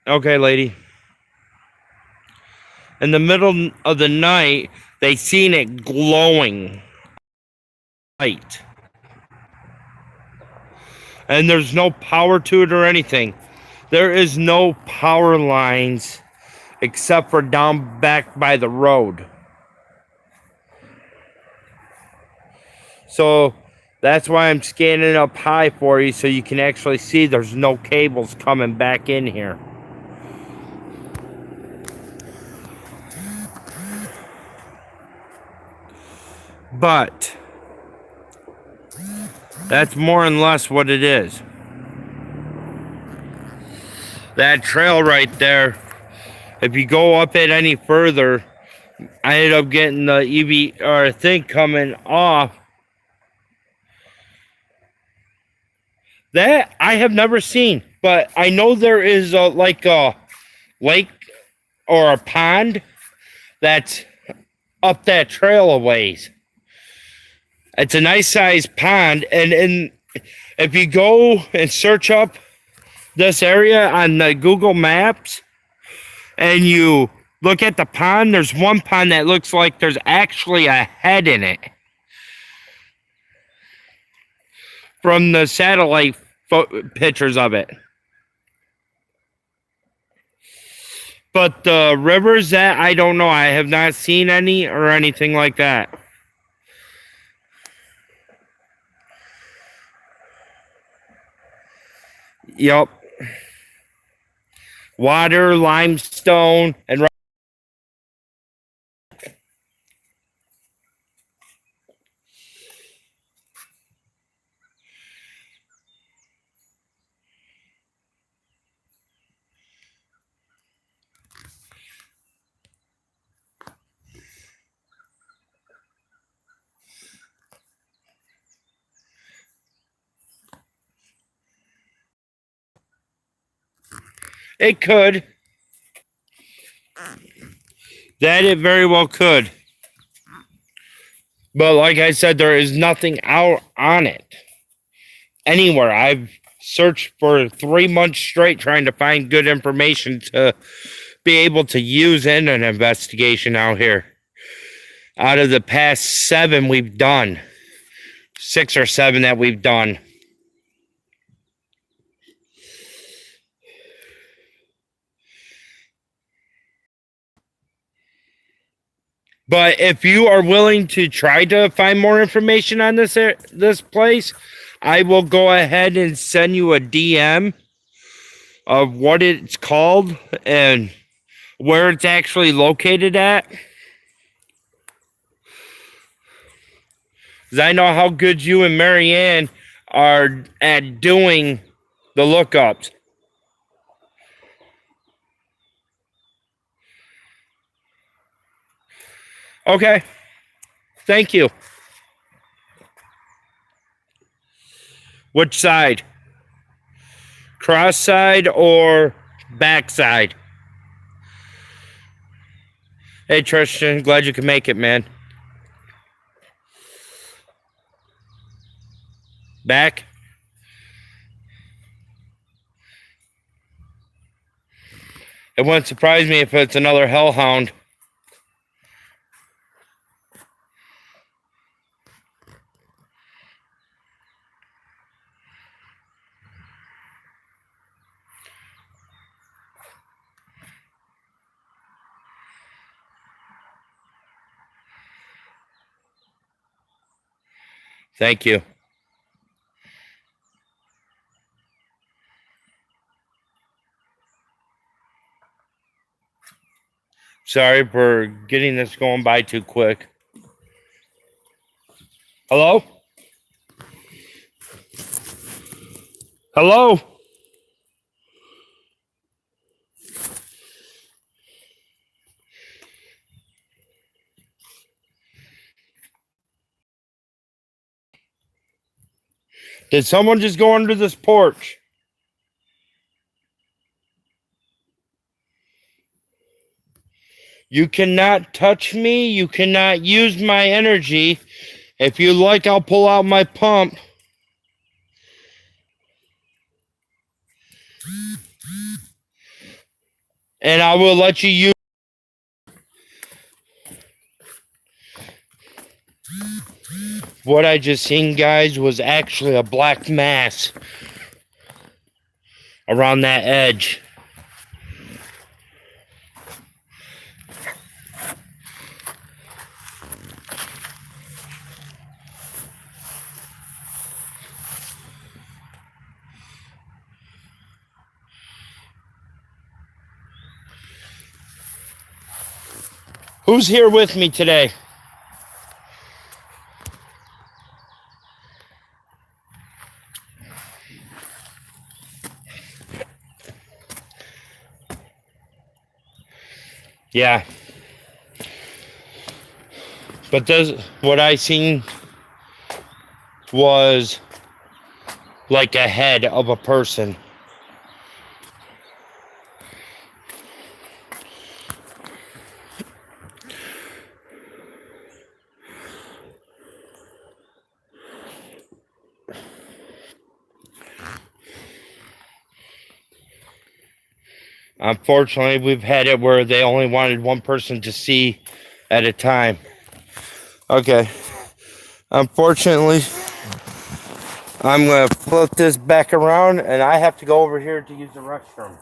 okay, lady. In the middle of the night, they seen it glowing light. And there's no power to it or anything. There is no power lines except for down back by the road. So that's why I'm scanning up high for you so you can actually see there's no cables coming back in here. But that's more or less what it is. That trail right there, if you go up it any further, I ended up getting the EV or thing coming off. That I have never seen, but I know there is like a lake or a pond that's up that trail a ways. It's a nice sized pond, and if you go and search up this area on the Google Maps and you look at the pond, there's one pond that looks like there's actually a head in it. From the satellite pictures of it. But the rivers, that I don't know. I have not seen any or anything like that. Yep. Water, limestone, and it could. That it very well could. But like I said, there is nothing out on it anywhere. I've searched for 3 months straight trying to find good information to be able to use in an investigation out here. Out of the past 7 we've done, 6 or 7 that we've done. But if you are willing to try to find more information on this place, I will go ahead and send you a DM of what it's called and where it's actually located at. Because I know how good you and Marianne are at doing the lookups. Okay. Thank you. Which side? Cross side or back side? Hey, Tristan. Glad you could make it, man. Back? It wouldn't surprise me if it's another hellhound. Thank you. Sorry for getting this going by too quick. Hello? Hello? Did someone just go under this porch? You cannot touch me. You cannot use my energy. If you like, I'll pull out my pump. And I will let you use. What I just seen, guys, was actually a black mass around that edge. Who's here with me today? Yeah. But what I seen was like a head of a person. Unfortunately, we've had it where they only wanted one person to see at a time. Okay. Unfortunately, I'm going to flip this back around and I have to go over here to use the restroom.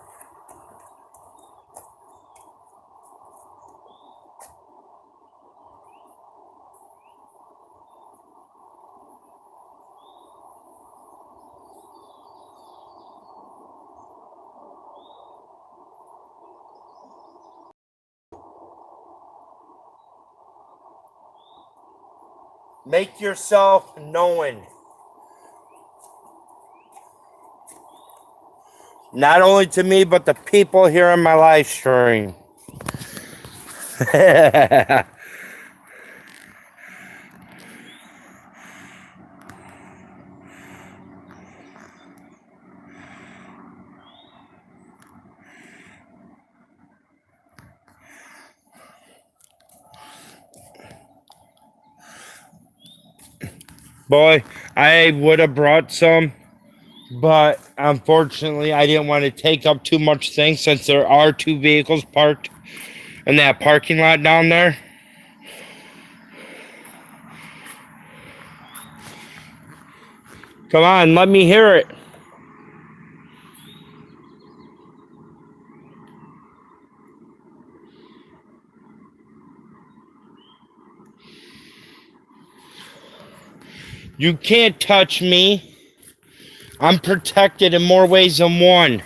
Make yourself known. Not only to me, but the people here on my live stream. Boy, I would have brought some, but unfortunately, I didn't want to take up too much things since there are two vehicles parked in that parking lot down there. Come on, let me hear it. You can't touch me. I'm protected in more ways than one.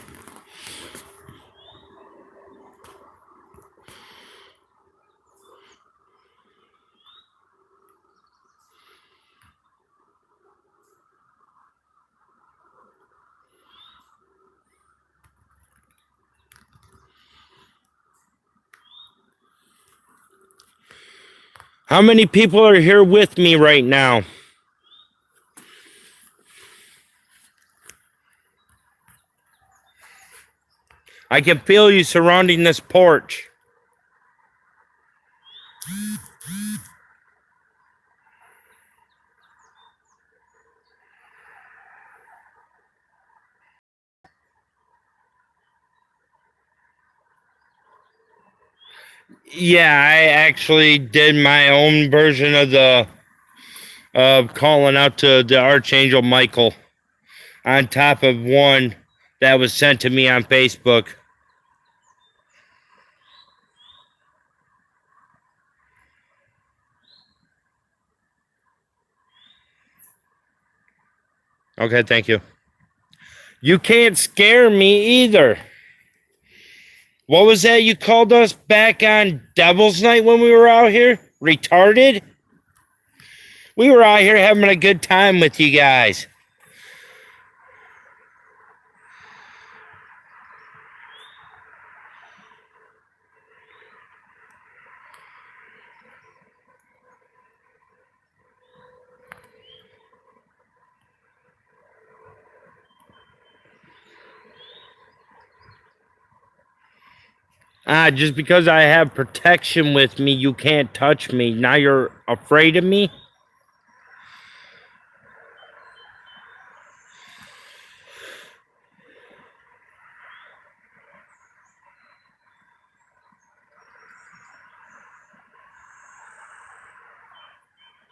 How many people are here with me right now? I can feel you surrounding this porch. Yeah, I actually did my own version of the calling out to the Archangel Michael on top of one that was sent to me on Facebook. Okay, thank you. You can't scare me either. What was that you called us back on Devil's Night when we were out here? Retarded? We were out here having a good time with you guys. Just because I have protection with me, you can't touch me. Now you're afraid of me?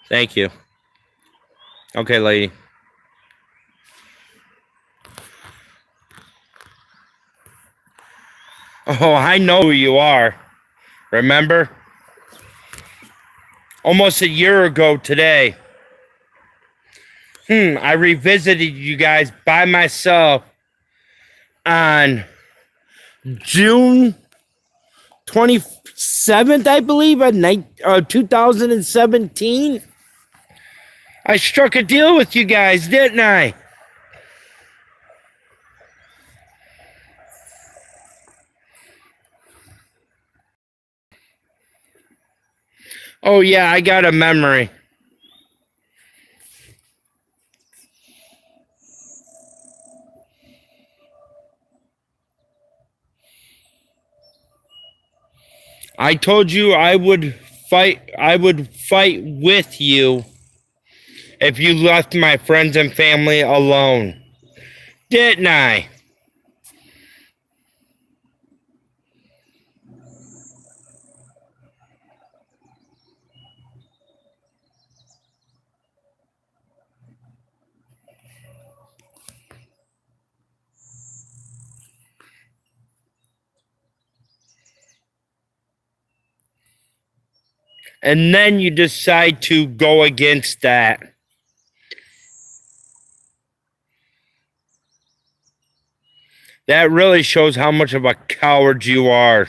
Thank you. Okay, lady. Oh, I know who you are. Remember? Almost a year ago today. I revisited you guys by myself on June 27th, I believe, at 2017. I struck a deal with you guys, didn't I? Oh, yeah, I got a memory. I told you I would fight with you if you left my friends and family alone. Didn't I? And then you decide to go against that. That really shows how much of a coward you are.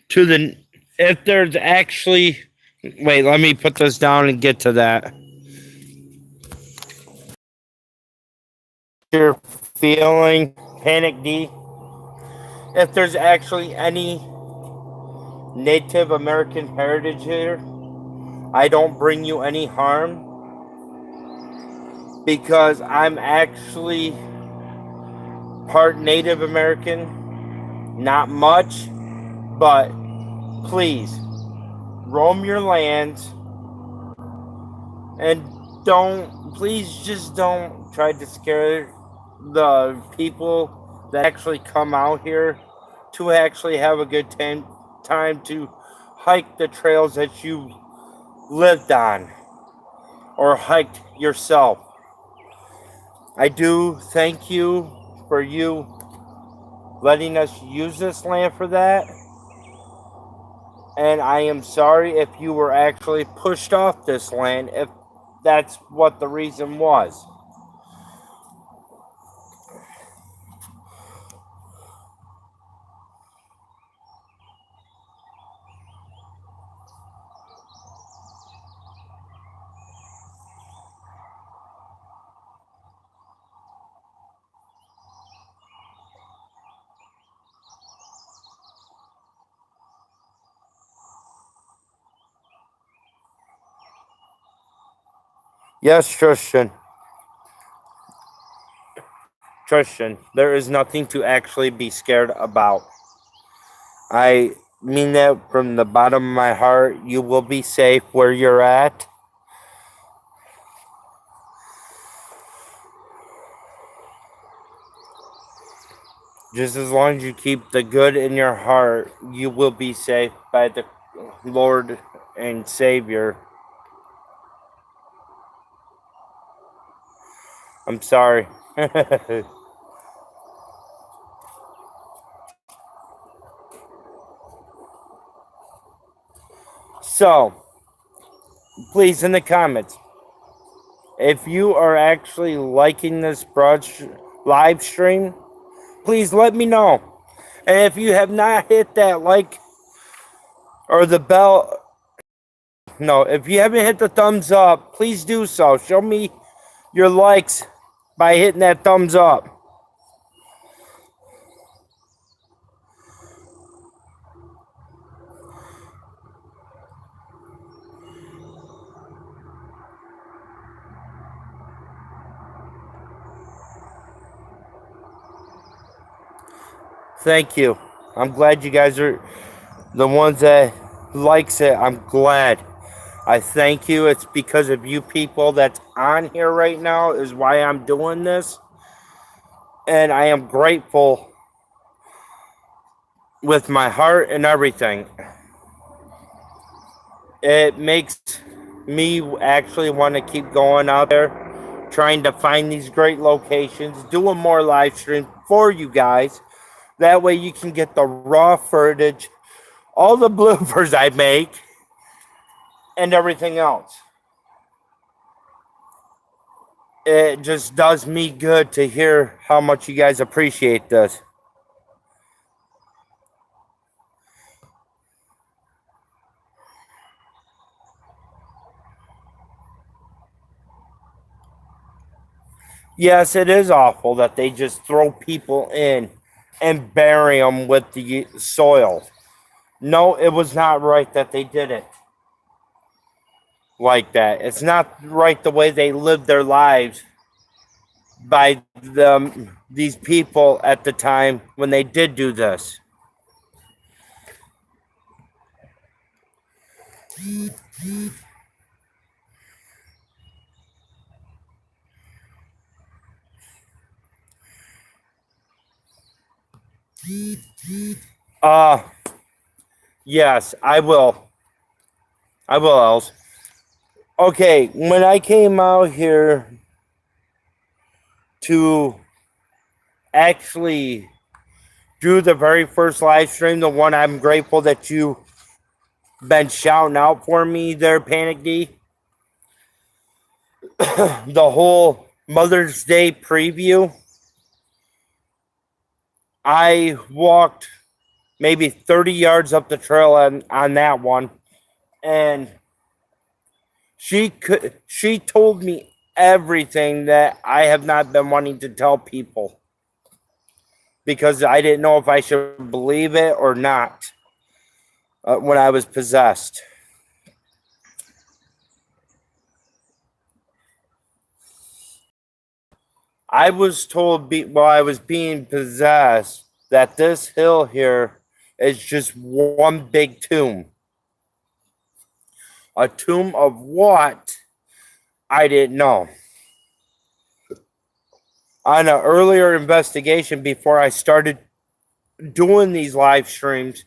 To the if there's actually wait, let me put this down and get to that. You're feeling Panic D. If there's actually any Native American heritage here, I don't bring you any harm because I'm actually part Native American. Not much, but please roam your lands and please just don't try to scare the people that actually come out here to actually have a good time to hike the trails that you lived on or hiked yourself. I do thank you for you letting us use this land for that. And I am sorry if you were actually pushed off this land, if that's what the reason was. Yes, Tristan. Tristan, there is nothing to actually be scared about. I mean that from the bottom of my heart. You will be safe where you're at. Just as long as you keep the good in your heart, you will be safe by the Lord and Savior. I'm sorry. So, please, in the comments, if you are actually liking this live stream, please let me know. And if you have not hit that like or the bell, no, if you haven't hit the thumbs up, please do so. Show me your likes by hitting that thumbs up. Thank you. I'm glad you guys are the ones that likes it. I'm glad. I thank you. It's because of you people that's on here right now is why I'm doing this. And I am grateful with my heart and everything. It makes me actually want to keep going out there, trying to find these great locations, doing more live streams for you guys. That way you can get the raw footage, all the bloopers I make, and everything else. It just does me good to hear how much you guys appreciate this. Yes, it is awful that they just throw people in and bury them with the soil. No, it was not right that they did it like that. It's not right the way they lived their lives by these people at the time when they did do this. Uh yes, I will. I will, Els. Okay, when I came out here to actually do the very first live stream, the one I'm grateful that you been shouting out for me there, Panic D. The whole Mother's Day preview. I walked maybe 30 yards up the trail on that one, and she told me everything that I have not been wanting to tell people because I didn't know if I should believe it or not when I was possessed. I was told while I was being possessed that this hill here is just one big tomb. A tomb of what? I didn't know. On an earlier investigation before I started doing these live streams,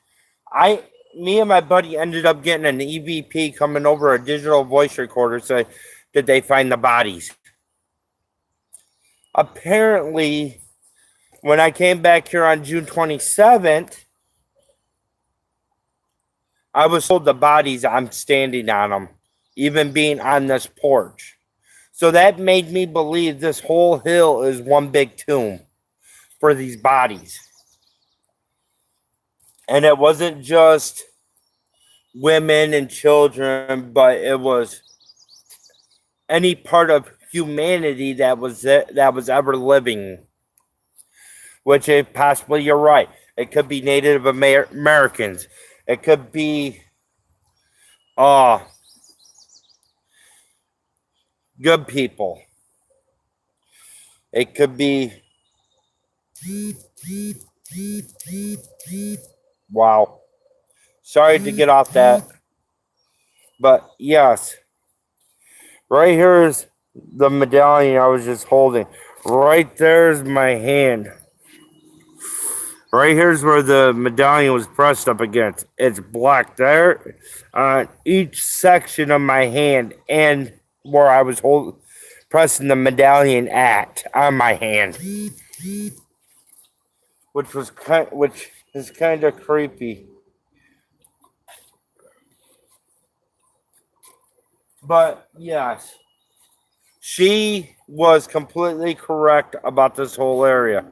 me and my buddy ended up getting an EVP coming over a digital voice recorder. So, did they find the bodies? Apparently, when I came back here on June 27th, I was told the bodies, I'm standing on them, even being on this porch. So that made me believe this whole hill is one big tomb for these bodies. And it wasn't just women and children, but it was any part of humanity that was ever living. Which, if possibly, you're right. It could be Native Americans. It could be good people. It could be. Wow. Sorry to get off that. But yes, right here is the medallion I was just holding. Right there's my hand. Right here's where the medallion was pressed up against. It's black there on each section of my hand and where I was pressing the medallion at on my hand, which is kind of creepy. But yes, she was completely correct about this whole area.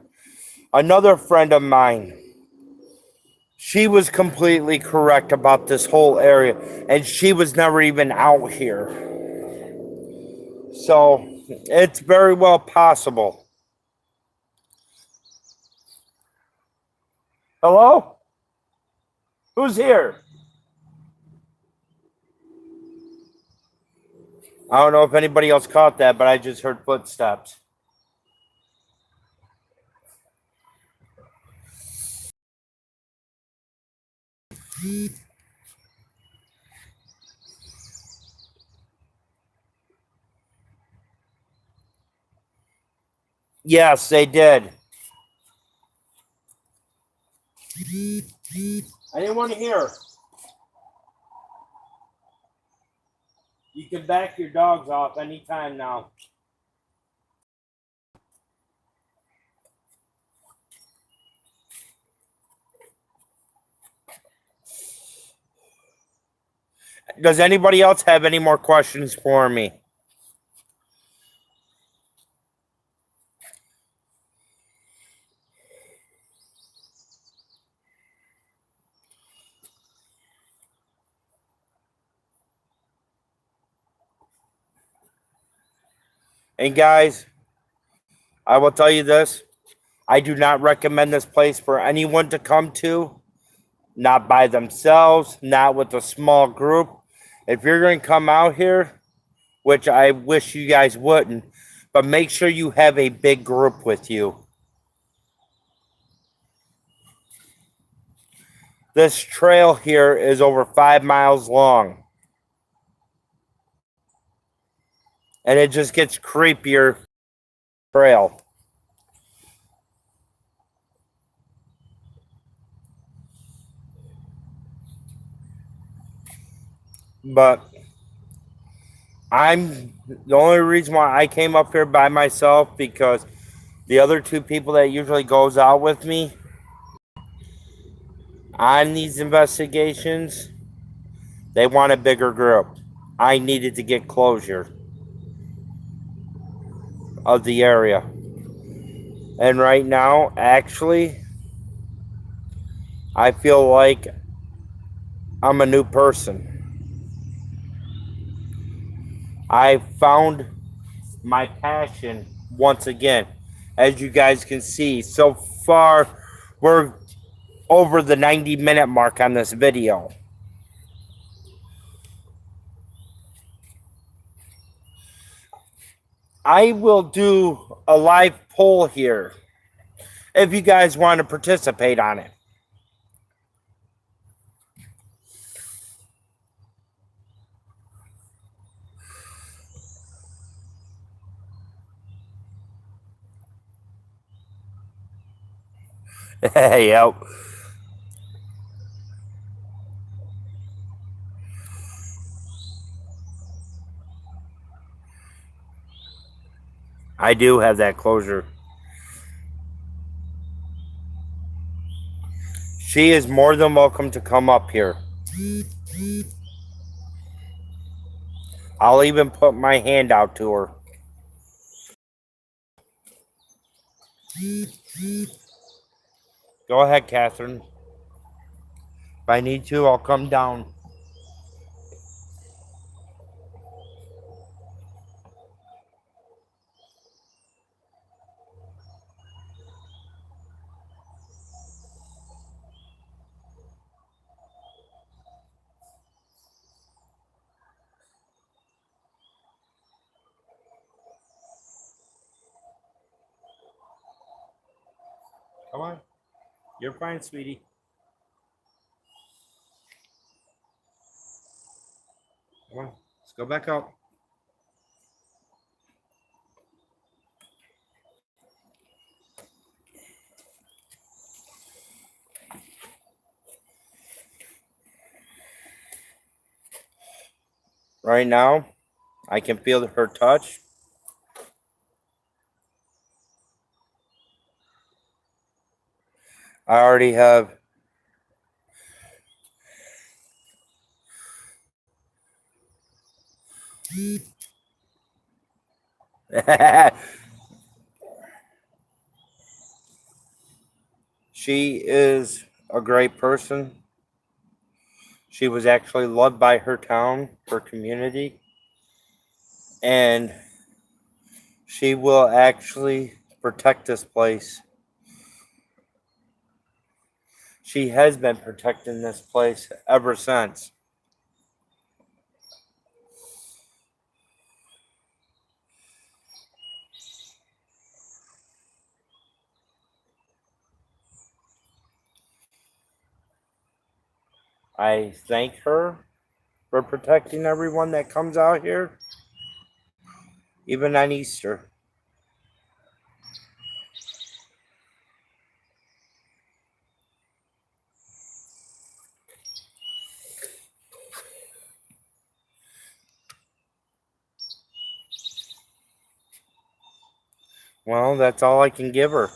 Another friend of mine, she was completely correct about this whole area, and she was never even out here. So it's very well possible. Hello? Who's here? I don't know if anybody else caught that, but I just heard footsteps. Yes, they did. Anyone here? You can back your dogs off anytime now. Does anybody else have any more questions for me? And guys, I will tell you this. I do not recommend this place for anyone to come to, not by themselves, not with a small group. If you're going to come out here, which I wish you guys wouldn't, but make sure you have a big group with you. This trail here is over 5 miles long. And it just gets creepier trail. But the only reason why I came up here by myself because the other two people that usually goes out with me on these investigations, they want a bigger group. I needed to get closure of the area. And right now, actually, I feel like I'm a new person. I found my passion once again. As you guys can see, so far we're over the 90-minute mark on this video. I will do a live poll here if you guys want to participate on it. Yep. I do have that closure. She is more than welcome to come up here. I'll even put my hand out to her. Go ahead, Catherine. If I need to, I'll come down. Come on. You're fine, sweetie. Come on. Let's go back up. Right now, I can feel her touch. I already have she is a great person. She was actually loved by her town, her community, and she will actually protect this place. She has been protecting this place ever since. I thank her for protecting everyone that comes out here, even on Easter. Well, that's all I can give her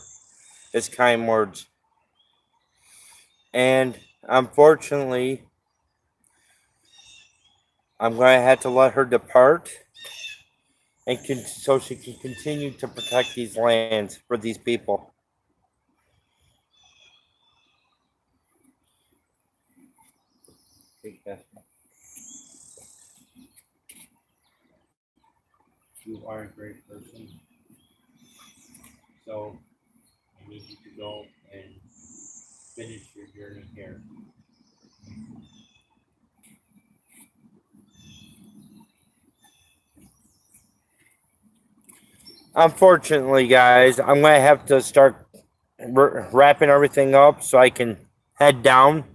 is kind words. And unfortunately, I'm going to have to let her depart and so she can continue to protect these lands for these people. You are a great person. So I need you to go and finish your journey here. Unfortunately, guys, I'm going to have to start wrapping everything up so I can head down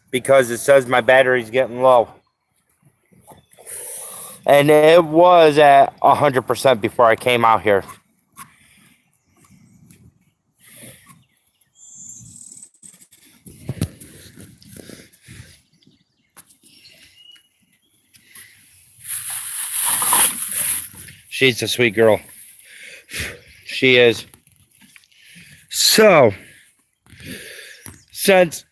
because it says my battery's getting low. And it was at 100% before I came out here. She's a sweet girl. She is. So, since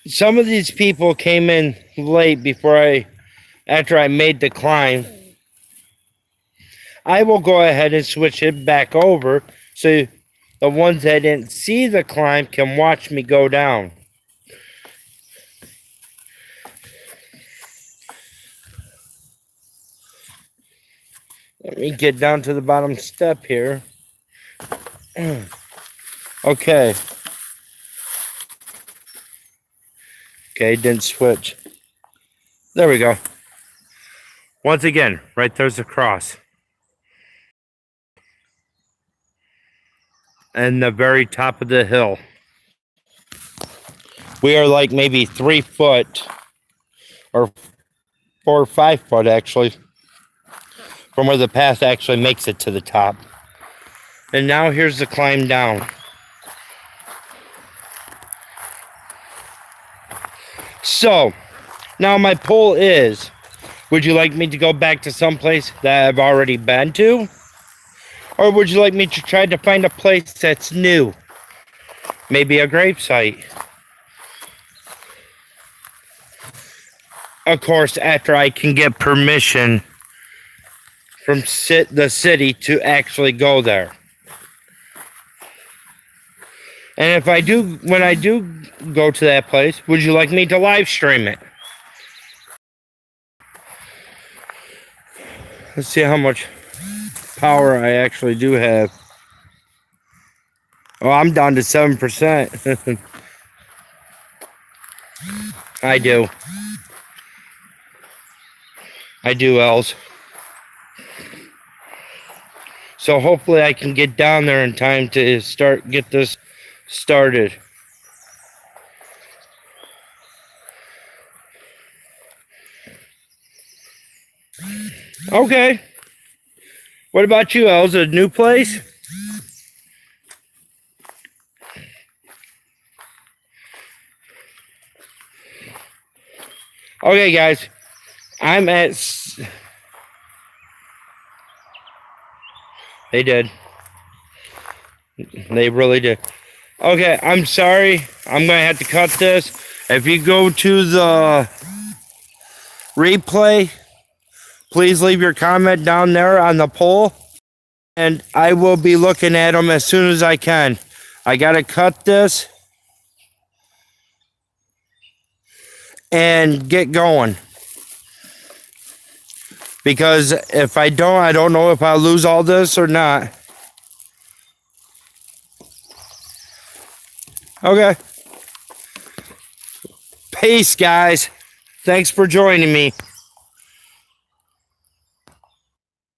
some of these people came in late after I made the climb, I will go ahead and switch it back over so the ones that didn't see the climb can watch me go down. Let me get down to the bottom step here. Okay. Okay, didn't switch. There we go. Once again, right there's the cross. And the very top of the hill. We are like maybe 3 foot or 4 or 5 foot actually from where the path actually makes it to the top. And now here's the climb down. So, now my poll is, would you like me to go back to some place that I've already been to? Or would you like me to try to find a place that's new? Maybe a gravesite. Of course, after I can get permission from the city to actually go there. And if I do, when I do go to that place, would you like me to live stream it? Let's see how much power I actually do have. Oh, I'm down to 7%. I do. Els. So hopefully I can get down there in time to get this started. Okay. What about you, Els? A new place? Okay, guys. I'm at... They did. They really did. Okay, I'm sorry. I'm going to have to cut this. If you go to the replay, please leave your comment down there on the poll. And I will be looking at them as soon as I can. I got to cut this and get going. Because if I don't know if I'll lose all this or not. Okay. Peace, guys. Thanks for joining me.